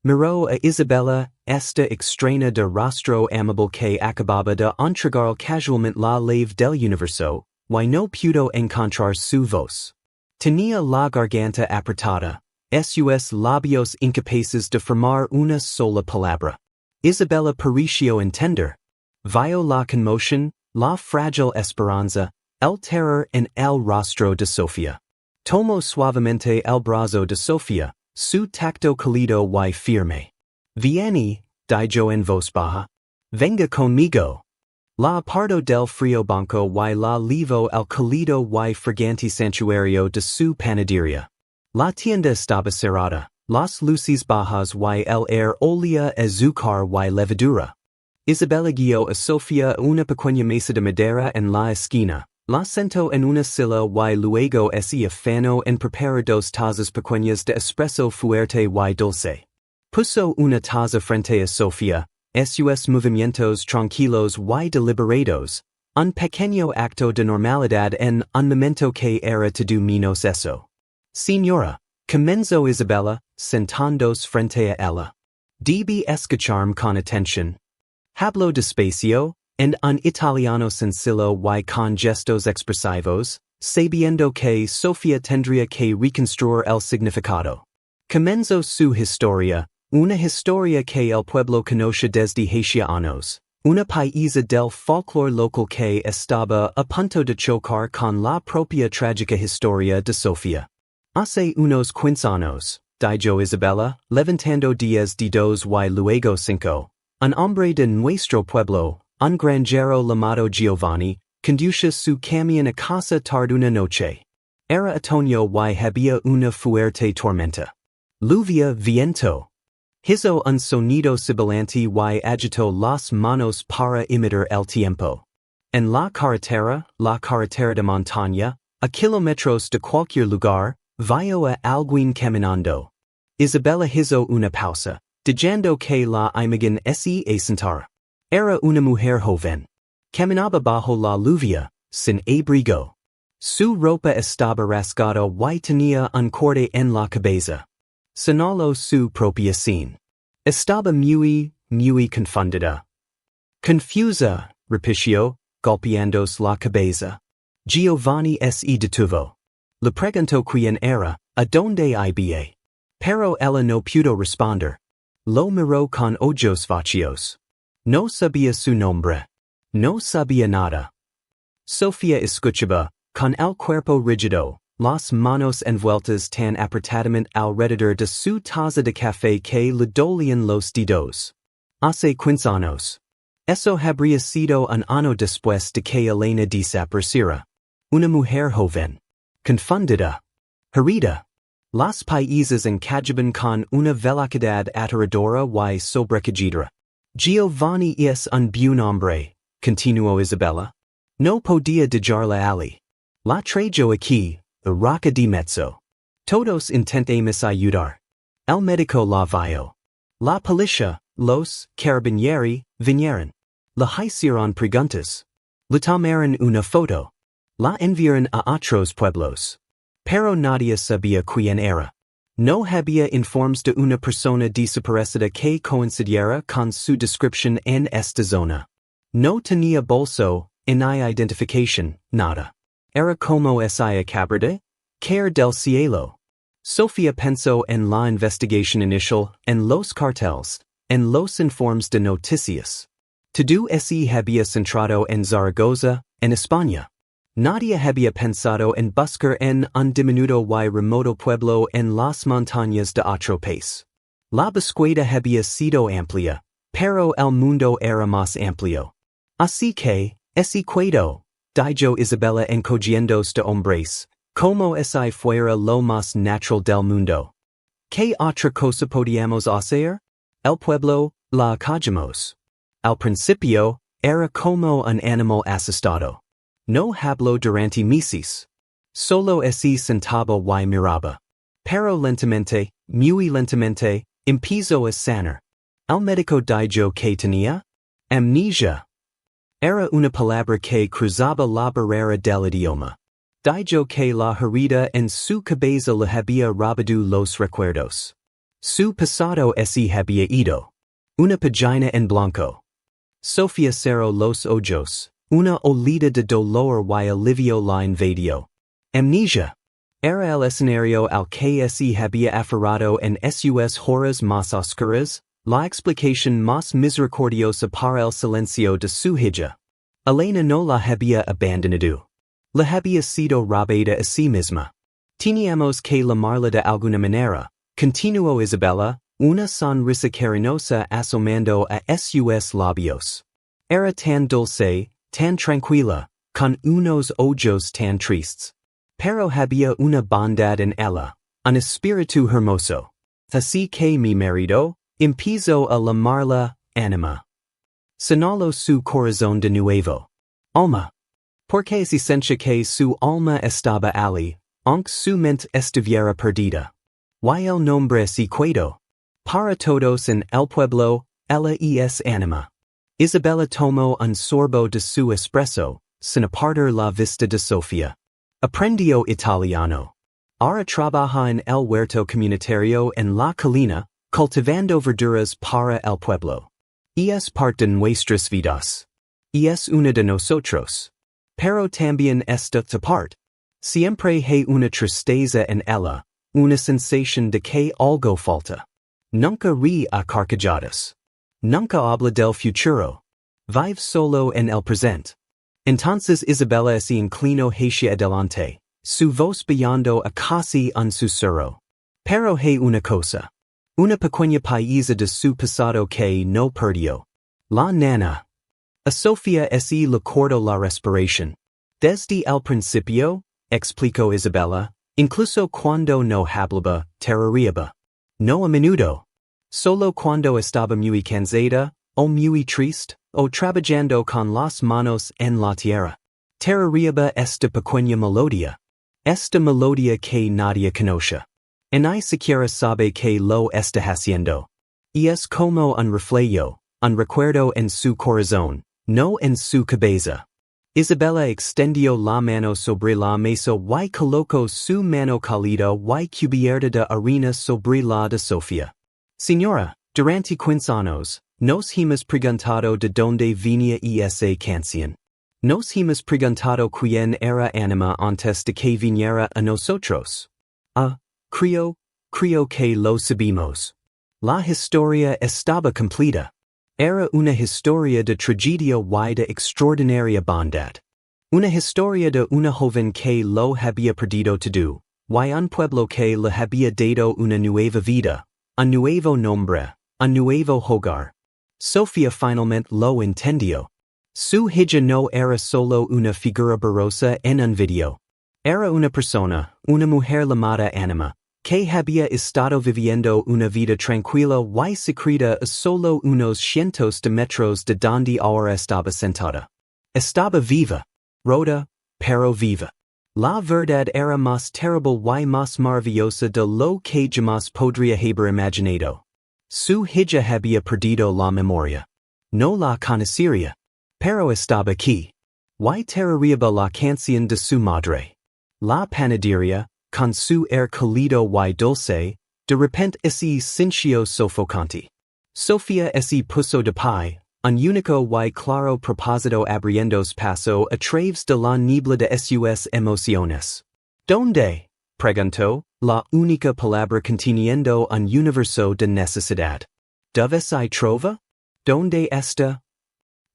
Miró a Isabella, esta extraña de rostro amable que acababa de entregar casualmente la lave del universo, y no pudo encontrar su voz. Tenía la garganta apretada, sus labios incapaces de formar una sola palabra. Isabella pareció entender. Vio la conmoción, la frágil esperanza, el terror en el rostro de Sofía. Tomó suavemente el brazo de Sofía, su tacto cálido y firme. Vieni, dijo en voz baja. Venga conmigo. La apartó del frío banco y la llevó al cálido y fragante santuario de su panadería. La tienda estaba cerrada, las luces bajas y el aire olía a azúcar y levadura. Isabella guió a Sofía a una pequeña mesa de madera en la esquina, la sentó en una silla y luego se afanó en preparar dos tazas pequeñas de espresso fuerte y dulce. Puso una taza frente a Sofía, sus movimientos tranquilos y deliberados, un pequeño acto de normalidad en un momento que era todo menos eso. Señora, comenzó Isabella, sentándose frente a ella. Debe escucharme con atención. Hablo despacio, en un italiano sencillo y con gestos expresivos, sabiendo que Sofía tendría que reconstruir el significado. Comenzó su historia, una historia que el pueblo conoce desde hacía años, una paisa del folclore local que estaba a punto de chocar con la propia trágica historia de Sofía. Hace unos 15 años, dijo Isabella, levantando 10 dedos y luego 5, un hombre de nuestro pueblo, un granjero llamado Giovanni, conduce su camión a casa tarde una noche. Era otoño y había una fuerte tormenta. Lluvia, viento. Hizo un sonido sibilante y agitó las manos para imitar el tiempo. En la carretera de montaña, a kilómetros de cualquier lugar, vio a alguien caminando. Isabella hizo una pausa, diciendo que la imagen se asentara. Era una mujer joven. Caminaba bajo la lluvia, sin abrigo. Su ropa estaba rasgada y tenía un corte en la cabeza. Señaló su propia sin. Estaba muy confundida. Confusa, repitió, golpeándose la cabeza. Giovanni se detuvo. Le preguntó quién era, a dónde iba. Pero ella no pudo responder. Lo miró con ojos vacíos. No sabía su nombre. No sabía nada. Sofía escuchaba, con el cuerpo rígido, las manos envueltas tan apretadamente alrededor de su taza de café que le dolían los dedos. Hace 15 años. Eso habría sido un año después de que Elena desapareciera. Una mujer joven. Confundida. Herida. Las paisas encajaban con una velocidad aterradora y sobrecogedora. Giovanni es un buen hombre, continuó Isabella. No podía dejarla allí. La traigo aquí, a roca di mezzo. Todos intentamos ayudar. El médico la vio. La policía, los carabinieri, vinieron. La hicieron preguntas. Le tomaron una foto. La enviaron a otros pueblos. Pero nadie sabía quién era. No había informes de una persona desaparecida que coincidiera con su descripción en esta zona. No tenía bolso, ni identificación, nada. Era como esa cabrera, caer del cielo. Sofía pensó en la investigación inicial, en los carteles, en los informes de noticias. Todo ese había centrado en Zaragoza, en España. Nadie había pensado en buscar en un diminuto y remoto pueblo en las montañas de otro país. La búsqueda había sido amplia, pero el mundo era más amplio. Así que, ese cuento, dijo Isabella encogiéndose de hombres, como ese fuera lo más natural del mundo. ¿Qué otra cosa podíamos hacer? El pueblo, la acogimos. Al principio, era como un animal asustado. No habló durante meses. Solo se sentaba y miraba. Pero lentamente, muy lentamente, empezó a sanar. El médico dijo que tenía amnesia. Era una palabra que cruzaba la barrera del idioma. Dijo que la herida en su cabeza le había robado los recuerdos. Su pasado se había ido. Una página en blanco. Sofía cerró los ojos. Una olida de dolor y alivio la invadió. Amnesia. Era el escenario al que se había aferrado en sus horas más oscuras, la explicación más misericordiosa para el silencio de su hija. Elena no la había abandonado. La había sido robada a sí misma. Teníamos que llamarla de alguna manera, continuó Isabella, una sonrisa cariñosa asomando a sus labios. Era tan dulce, tan tranquila, con unos ojos tan tristes. Pero había una bondad en ella, un espíritu hermoso. Así que mi marido empezó a llamarla Anima. Sonó su corazón de nuevo. Alma. Porque es esencia que su alma estaba allí, aunque su mente estuviera perdida. Y el nombre se quedó. Para todos en el pueblo, ella es Anima. Isabella tomó un sorbo de su espresso, sin apartar la vista de Sofía. Aprendió italiano. Ahora trabaja en el huerto comunitario en la colina, cultivando verduras para el pueblo. Es parte de nuestras vidas. Es una de nosotros. Pero también esta parte. Siempre hay una tristeza en ella, una sensación de que algo falta. Nunca ríe a carcajadas. Nunca habla del futuro. Vive solo en el presente. Entonces Isabella se inclinó hacia adelante, su voz brillando a casi un susurro. Pero hay una cosa. Una pequeña pieza de su pasado que no perdió. La nana. A Sofía se le cortó la respiración. Desde el principio, explicó Isabella, incluso cuando no hablaba, tarareaba. No a menudo. Solo cuando estaba muy cansada, o muy triste, o trabajando con las manos en la tierra. Tarareaba esta pequeña melodía. Esta melodía que nadie conoce. Ni siquiera sabe que lo está haciendo. Y es como un reflejo, un recuerdo en su corazón, no en su cabeza. Isabella extendió la mano sobre la mesa y colocó su mano cálida y cubierta de arena sobre la de Sofía. Señora, durante 15 años, nos hemos preguntado de dónde venía esa canción. Nos hemos preguntado quién era Anima antes de que viniera a nosotros. Creo que lo sabemos. La historia estaba completa. Era una historia de tragedia y de extraordinaria bondad. Una historia de una joven que lo había perdido todo, y un pueblo que le había dado una nueva vida, un nuevo nombre, un nuevo hogar. Sofía finalmente lo entendió. Su hija no era solo una figura borrosa en un video. Era una persona, una mujer llamada Anima, que había estado viviendo una vida tranquila y secreta a solo unos cientos de metros de donde ahora estaba sentada. Estaba viva. Rota, pero viva. La verdad era más terrible y más maravillosa de lo que jamás podría haber imaginado. Su hija había perdido la memoria. No la conocía. Pero estaba aquí. Y terrible la canción de su madre. La panadería, con su air cálido y dulce, de repente ese sincio sofocante. Sofía ese puso de pie, un único y claro propósito abriéndose paso a través de la niebla de sus emociones. ¿Dónde? Preguntó, la única palabra conteniendo un universo de necesidad. ¿Dónde se trova? ¿Dónde está?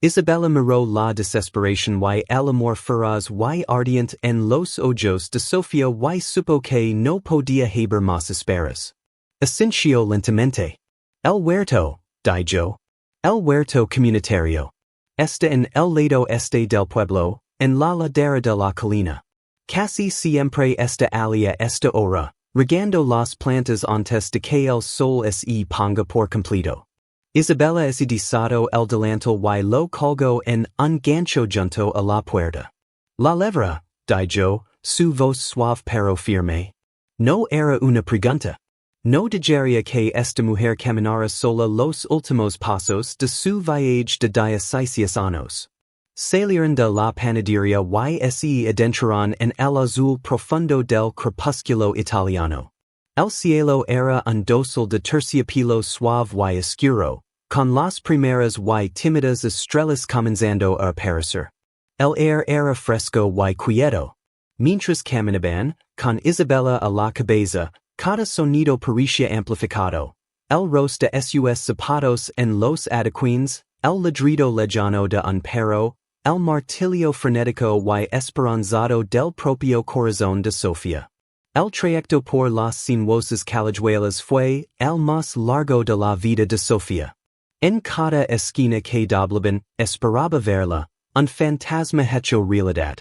Isabella miró la desesperación y el amor feroz y ardiente en los ojos de Sofía y supo que no podía haber más esperas. Asintió lentamente. El huerto, dijo. El huerto comunitario. Está en el lado este del pueblo, en la ladera de la colina. Casi siempre está alia esta hora, regando las plantas antes de que el sol se ponga por completo. Isabella se desató el delantal y lo colgó en un gancho junto a la puerta. La levra, dijo, su voz suave pero firme. No era una pregunta. No digería que esta mujer caminara sola los últimos pasos de su viaje de 16 años. Salieron de la panadería y se adentraron en el azul profundo del crepúsculo italiano. El cielo era un dosel de terciopelo suave y oscuro, con las primeras y tímidas estrellas comenzando a aparecer. El aire era fresco y quieto. Mientras caminaban, con Isabella a la cabeza, cada sonido parecía amplificado. El roce de sus zapatos en los adequines, el ladrido lejano de un perro, el martillo frenético y esperanzado del propio corazón de Sofía. El trayecto por las sinuosas callejuelas fue el más largo de la vida de Sofía. En cada esquina que doblaban, esperaba verla, un fantasma hecho realidad.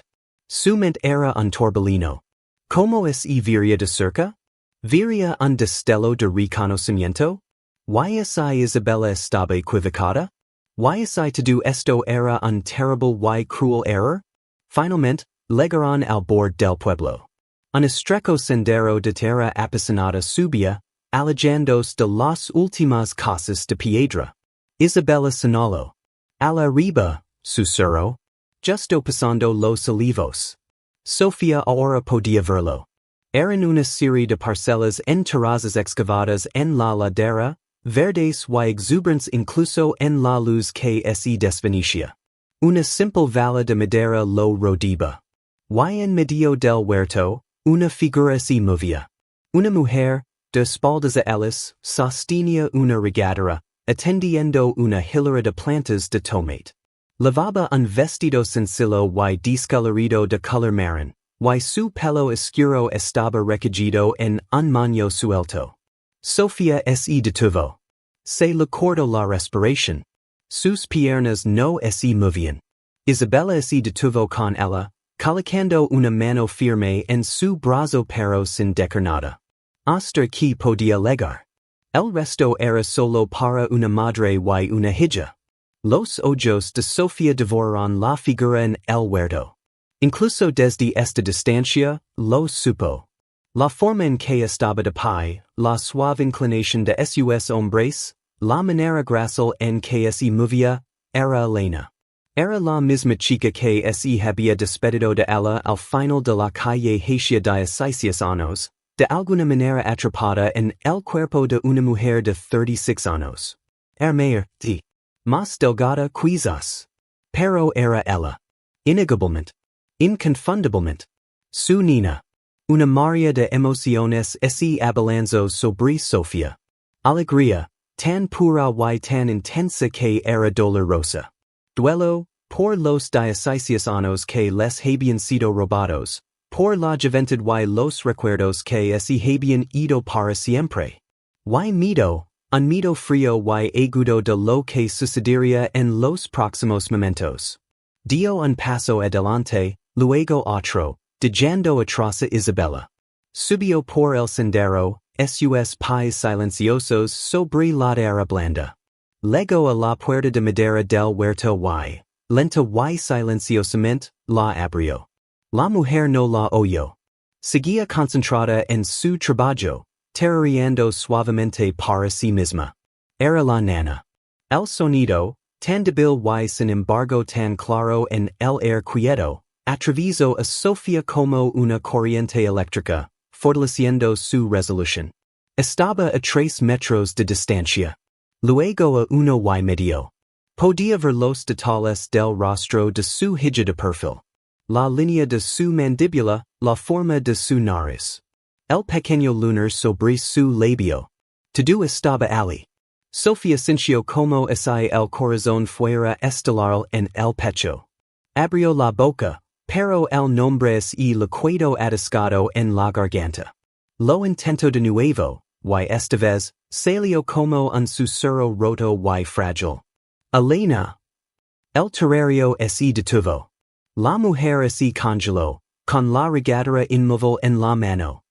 Su mente era un torbellino. ¿Cómo vería de cerca? ¿Vería un destello de reconocimiento? ¿Y si Isabella estaba equivocada? ¿Y si todo esto era un terrible y cruel error? Finalmente, llegaron al borde del pueblo. Un estrecho sendero de tierra apasionada subía, alejándose de las últimas casas de piedra. Isabella señaló. A la arriba, susurró. Justo pasando los olivos. Sofía ahora podía verlo. Eran una serie de parcelas en terrazas excavadas en la ladera, verdes y exuberantes incluso en la luz que se desvanecía. Una simple valla de madera lo rodeaba. Y en medio del huerto, una figura se movía. Una mujer, de espaldas a ellas, sostenía una regadera, atendiendo una hilera de plantas de tomate. Lavaba un vestido sencillo y descolorido de color marrón, y su pelo oscuro estaba recogido en un moño suelto. Sofía se detuvo. Se le cortó la respiración. Sus piernas no se movían. Isabella se detuvo con ella, colocando una mano firme en su brazo pero sin decir nada. Hasta que podía llegar. El resto era solo para una madre y una hija. Los ojos de Sofía devoraron la figura en el huerto. Incluso desde esta distancia, lo supo. La forma en que estaba de pie, la suave inclinación de sus hombres, la manera grácil en que se movía, era Elena. Era la misma chica que se había despedido de ella al final de la calle hacia 16 años, de alguna manera atrapada en el cuerpo de una mujer de 36 años. Era mayor, sí. Más delgada quizás. Pero era ella. Innegablemente. Inconfundiblemente. Su nina. Una María de emociones se abalanzó sobre Sofía. Alegría, tan pura y tan intensa que era dolorosa. Duelo, por los 16 años que les habían sido robados, por la juventud y los recuerdos que se habían ido para siempre. Y miedo, un miedo frío y agudo de lo que sucedería en los próximos momentos. Dio un paso adelante, luego otro, dejando atrás a Isabella. Subió por el sendero, sus pies silenciosos sobre la tierra blanda. Llegó a la puerta de madera del huerto y, lenta y silenciosamente, la abrió. La mujer no la oyó. Seguía concentrada en su trabajo, tarareando suavemente para sí misma. Era la nana. El sonido, tan debil y sin embargo tan claro en el air quieto, atravieso a Sofía como una corriente eléctrica, fortaleciendo su resolución. Estaba a 3 metros de distancia. Luego a 1 y medio. Podía ver los detalles del rostro de su hija de perfil. La línea de su mandíbula, la forma de su nariz. El pequeño lunar sobre su labio. Todo estaba allí. Sofía sintió como si el corazón fuera estelar en el pecho. Abrió la boca, pero el nombre se le quedó atascado en la garganta. Lo intentó de nuevo, y esta vez, salió como un susurro roto y frágil. Elena. El terrario se detuvo. La mujer se congeló, con la regadera inmóvil en la mano.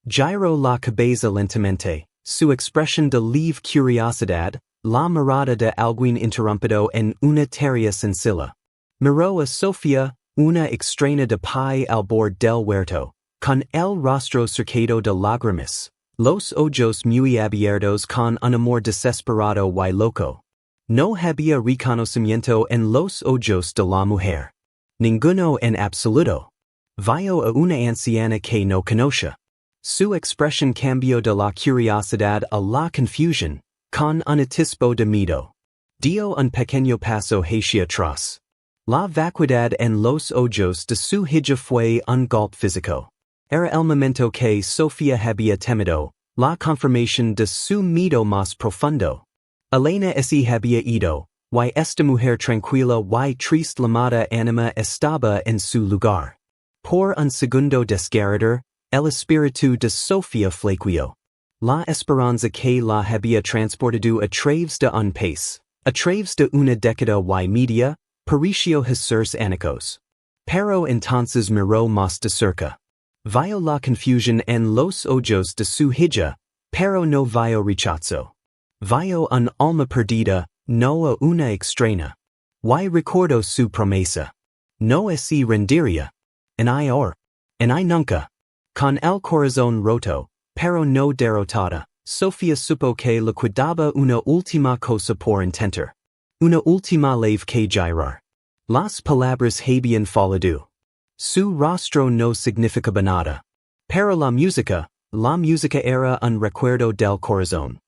Giró la cabeza lentamente, su expresión de leve curiosidad, la mirada de alguien interrumpido en una tarea sencilla. Miró a Sofía, una extraña de pie al borde del huerto, con el rostro cercado de lágrimas, los ojos muy abiertos con un amor desesperado y loco. No había reconocimiento en los ojos de la mujer. Ninguno en absoluto. Vio a una anciana que no conoce. Su expresión cambió de la curiosidad a la confusión, con un atisbo de miedo. Dio un pequeño paso hacia atrás. La vacuidad en los ojos de su hija fue un golpe físico. Era el momento que Sofía había temido, la confirmación de su miedo más profundo. Elena se había ido, y esta mujer tranquila y triste llamada anima estaba en su lugar. Por un segundo desgarrador, el espíritu de Sofía flaqueó. La esperanza que la había transportado a través de un país, a través de una década y media, pareció hacerse añicos. Pero entonces miró más de cerca. Vio la confusión en los ojos de su hija, pero no vio rechazo. Vio un alma perdida, no a una extraña. Y recordó su promesa. No se rendiría. En ahora. En nunca. Con el corazón roto, pero no derrotada, Sofía supo que le quedaba una última cosa por intentar. Una última leve que girar. Las palabras habían fallado. Su rostro no significaba nada. Pero la música era un recuerdo del corazón.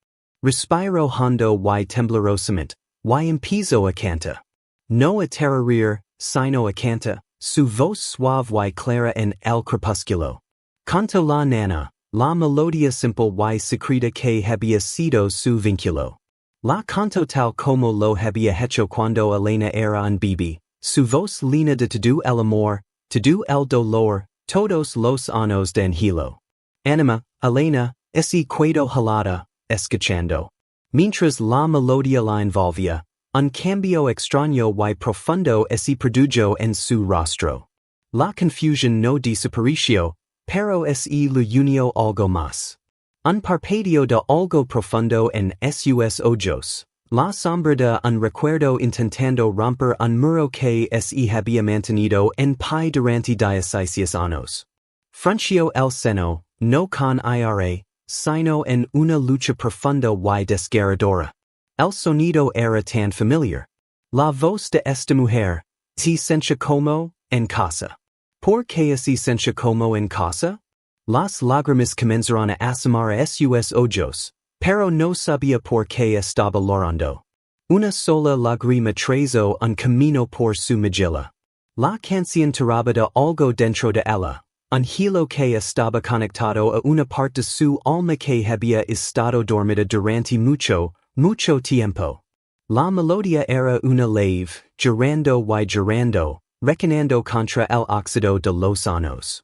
Respiró hondo y temblorosamente, y empezó a cantar. No a tararear, sino a cantar, su voz suave y clara en el crepúsculo. Cantó la nana, la melodía simple y secreta que había sido su vínculo. La cantó tal como lo había hecho cuando Elena era un bebé, su voz llena de todo el amor, todo el dolor, todos los años de anhelo. Anima, Elena, se quedó helada, escuchando. Mientras la melodía la envolvía, un cambio extraño y profundo se produjo en su rostro. La confusión no desapareció, pero se le unió algo más. Un parpadeo de algo profundo en sus ojos. La sombra de un recuerdo intentando romper un muro que se había mantenido en pie durante 16 años. Frunció el seno, no con ira, sino en una lucha profunda y desgarradora. El sonido era tan familiar. La voz de esta mujer, ¿se sentía como en casa? ¿Por qué se sentía como en casa? Las lágrimas comenzaron a asomar a sus ojos, pero no sabía por qué estaba llorando. Una sola lágrima trazó un camino por su mejilla. La canción tiraba de algo dentro de ella, un hilo que estaba conectado a una parte de su alma que había estado dormida durante mucho tiempo. La melodía era una leve, girando y girando, recanando contra el óxido de los años.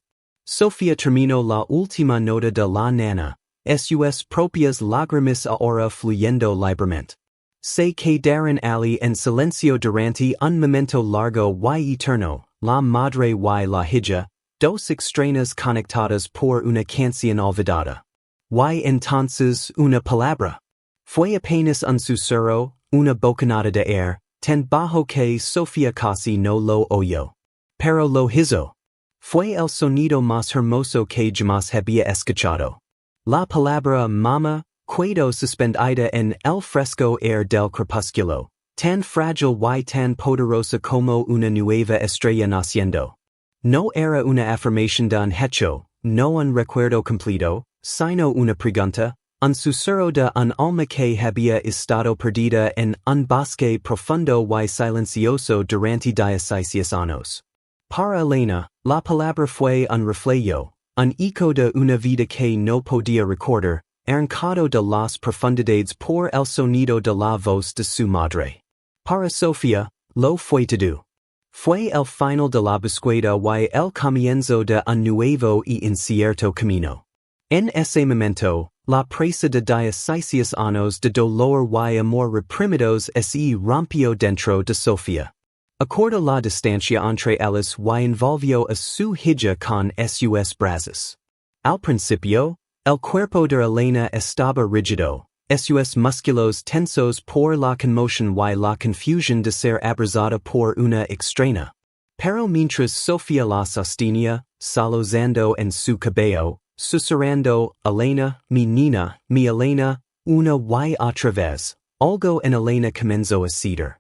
Sofía terminó la última nota de la nana, sus propias lágrimas ahora fluyendo libremente. Se quedaron allí en silencio durante un momento largo y eterno, la madre y la hija, dos extrañas conectadas por una canción olvidada. Y entonces una palabra. Fue apenas un susurro, una bocanada de aire, tan bajo que Sofía casi no lo oyó. Pero lo hizo. Fue el sonido más hermoso que jamás había escuchado. La palabra mamá quedó suspendida en el fresco aire del crepúsculo, Tan frágil y tan poderosa como una nueva estrella naciendo. No era una afirmación de un hecho, no un recuerdo completo, sino una pregunta, un susurro de un alma que había estado perdida en un bosque profundo y silencioso durante 16 años. Para Elena, la palabra fue un reflejo, un eco de una vida que no podía recordar, arrancado de las profundidades por el sonido de la voz de su madre. Para Sofía, lo fue todo. Fue el final de la búsqueda y el comienzo de un nuevo y incierto camino. En ese momento, la presa de 16 años de dolor y amor reprimidos se rompió dentro de Sofía. Acorda la distancia entre ellos y envolvió a su hija con sus brazos. Al principio, el cuerpo de Elena estaba rígido, sus músculos tensos por la conmoción y la confusión de ser abrazada por una extraña. Pero mientras Sofía la sostenía, solozando en su cabello, susurrando, Elena, mi nina, mi Elena, una y otra vez, algo en Elena comenzó a ceder.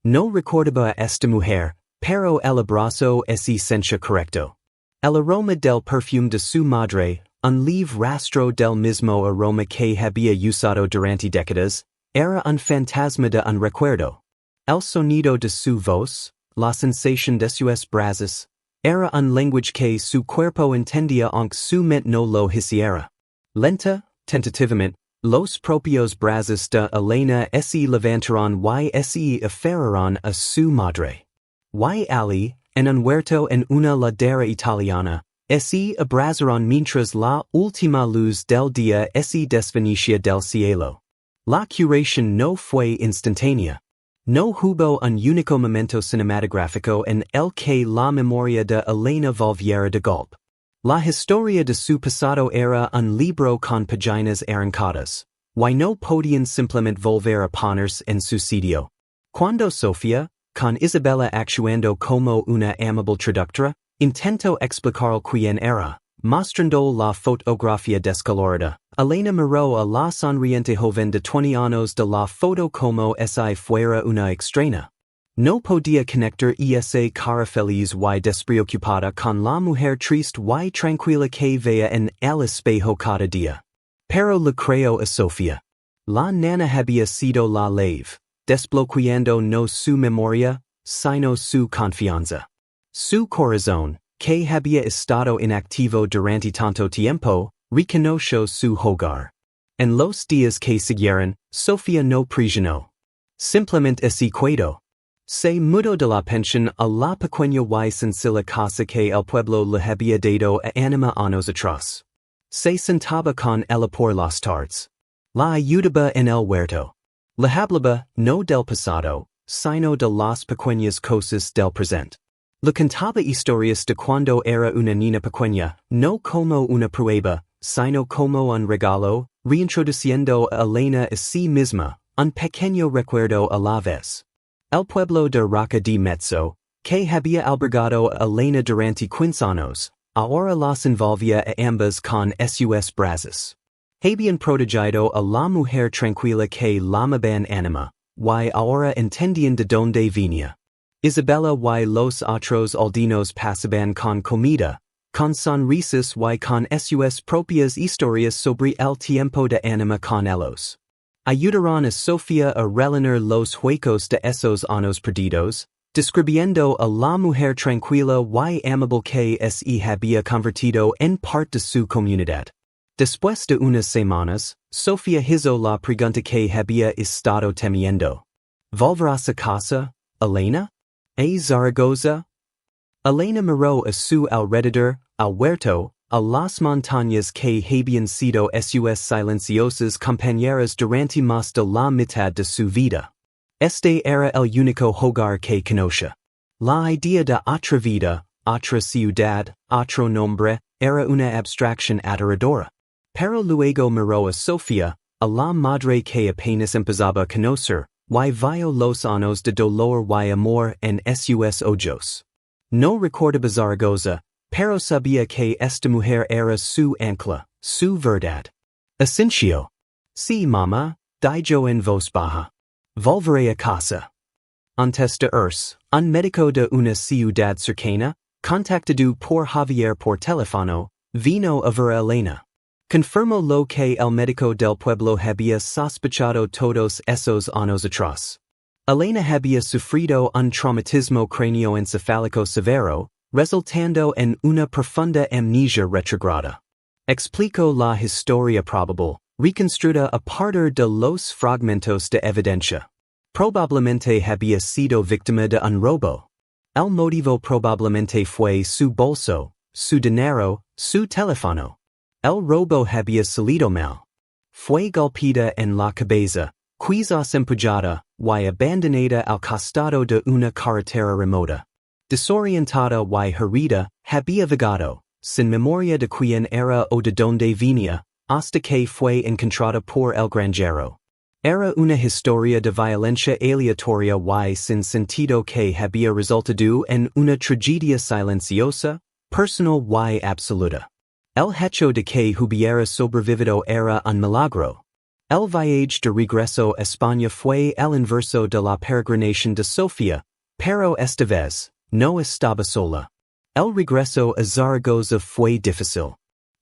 No recordaba a esta mujer, pero el abrazo se sentía correcto. El aroma del perfume de su madre, un leve rastro del mismo aroma que había usado durante décadas, era un fantasma de un recuerdo. El sonido de su voz, la sensación de sus brazos, era un lenguaje que su cuerpo entendía aunque su mente no lo hiciera. Lenta, tentativamente, los propios brazos de Elena se levantaron y se aferraron a su madre. Y allí, en un huerto en una ladera italiana, se abrazaron mientras la última luz del día se desvanecía del cielo. La curación no fue instantánea. No hubo un único momento cinematográfico en el que la memoria de Elena volviera de golpe. La historia de su pasado era un libro con páginas arrancadas, y no podían simplemente volver a ponerse en su sitio. Cuando Sofía, con Isabella actuando como una amable traductora, intentó explicar quién era, mostrando la fotografía descolorida, Elena miró a la sonriente joven de 20 años de la foto como si fuera una extraña. No podía conectar esa cara feliz y despreocupada con la mujer triste y tranquila que veía en el espejo cada día. Pero le creyó a Sofía. La nana había sido la leve, desbloqueando no su memoria, sino su confianza. Su corazón, que había estado inactivo durante tanto tiempo, reconoció su hogar. En los días que siguieron, Sofía no presionó. Simplemente se quedó. Se mudó de la pensión a la pequeña y sencilla casa que el pueblo le había dado a Anima años atrás. Se sentaba con ella por las tardes. La ayudaba en el huerto. Le hablaba, no del pasado, sino de las pequeñas cosas del presente. Le contaba historias de cuando era una niña pequeña, no como una prueba, sino como un regalo, reintroduciendo a Elena a sí misma, un pequeño recuerdo a la vez. El pueblo de Roca di Mezzo, que había albergado a Elena durante 15 años, ahora las envolvía a ambas con sus brazos. Habían protegido a la mujer tranquila que llamaban Anima, y ahora entendían de dónde venía. Isabella y los otros aldeanos pasaban con comida, con sonrisas y con sus propias historias sobre el tiempo de Anima con ellos. Ayudaron a Sofía a rellenar los huecos de esos años perdidos, describiendo a la mujer tranquila y amable que se había convertido en parte de su comunidad. Después de unas semanas, Sofía hizo la pregunta que había estado temiendo. ¿Volverás a casa, Elena? ¿A Zaragoza? Elena miró a su alrededor, al huerto, a las montañas que habían sido sus silenciosas compañeras durante más de la mitad de su vida. Este era el único hogar que conocía. La idea de otra vida, otra ciudad, otro nombre, era una abstracción aterradora. Pero luego miró a Sofía, a la madre que apenas empezaba a conocer, y vio los años de dolor y amor en sus ojos. No recordaba Zaragoza, pero sabía que esta mujer era su ancla, su verdad. Asintió. Sí, mamá, dijo en voz baja. Volveré a casa. antes de irse, un médico de una ciudad cercana, contactado por Javier por teléfono, vino a ver a Elena. Confirmó lo que el médico del pueblo había sospechado todos esos años atrás. Elena había sufrido un traumatismo craneoencefálico severo, resultando en una profunda amnesia retrograda. Explicó la historia probable, reconstruida a partir de los fragmentos de evidencia. Probablemente había sido víctima de un robo. El motivo probablemente fue su bolso, su dinero, su teléfono. El robo había salido mal. Fue golpeada en la cabeza, quizás empujada, y abandonada al costado de una carretera remota. Desorientada y herida, había vagado, sin memoria de quién era o de dónde venía, hasta que fue encontrada por el granjero. Era una historia de violencia aleatoria y sin sentido que había resultado en una tragedia silenciosa, personal y absoluta. El hecho de que hubiera sobrevivido era un milagro. El viaje de regreso a España fue el inverso de la peregrinación de Sofía, pero esta vez, no estaba sola. El regreso a Zaragoza fue difícil.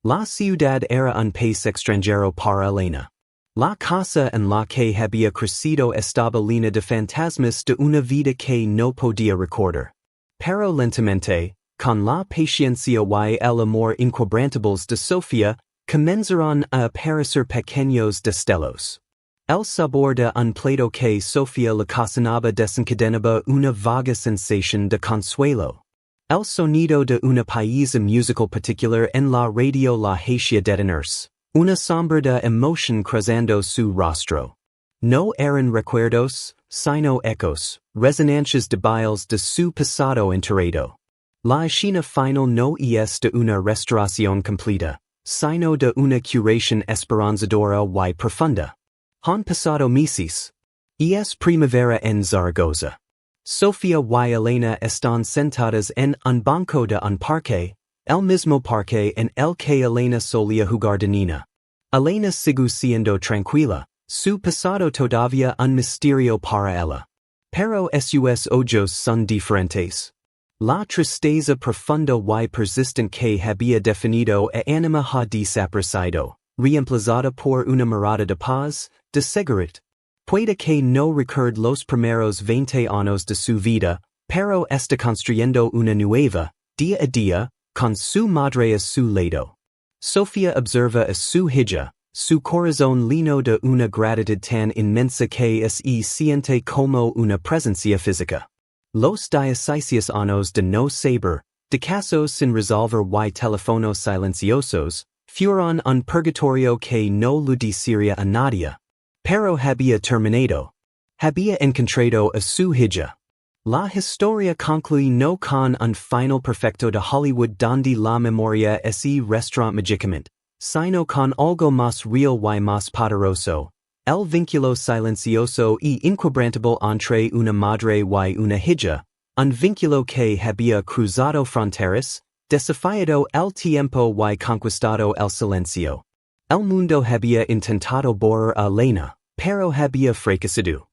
La ciudad era un país extranjero para Elena. La casa en la que había crecido estaba llena de fantasmas de una vida que no podía recordar. Pero lentamente, con la paciencia y el amor inquebrantables de Sofía, comenzaron a aparecer pequeños destellos. El sabor de un plato que Sofía le cocinaba desencadenaba una vaga sensación de consuelo. El sonido de una pieza musical particular en la radio la hacía detenerse, una sombra de emoción cruzando su rostro. No eran recuerdos, sino ecos, resonancias débiles de su pasado enterrado. La escena final no es de una restauración completa, sino de una curación esperanzadora y profunda. Han pasado meses. Es primavera en Zaragoza. Sofía y Elena están sentadas en un banco de un parque, el mismo parque en el que Elena solía jugar de niña. Elena sigue siendo tranquila, su pasado todavía un misterio para ella. Pero sus ojos son diferentes. La tristeza profunda y persistente que había definido a ánima ha desaparecido, reemplazada por una mirada de paz, de seguridad. Puede que no recuerde los primeros 20 años de su vida, pero está construyendo una nueva, día a día, con su madre a su lado. Sofía observa a su hija, su corazón lleno de una gratitud tan inmensa que se siente como una presencia física. Los 16 años de no saber, de casos sin resolver y teléfonos silenciosos, fueron un purgatorio que no lo diría a nadie. Pero había terminado. Había encontrado a su hija. La historia concluye no con un final perfecto de Hollywood donde la memoria es restaurant magicamente, sino con algo más real y más poderoso. El vínculo silencioso y inquebrantable entre una madre y una hija, un vínculo que había cruzado fronteras, desafiado el tiempo y conquistado el silencio. El mundo había intentado borrar a Elena, pero había fracasado.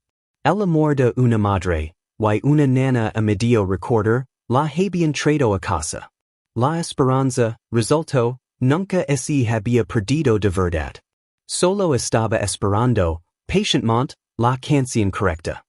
El amor de una madre, y una nana a medio recordar, la habían traído a casa. La esperanza, resultó, nunca se había perdido de verdad. Solo estaba esperando, patientemente, la canción correcta.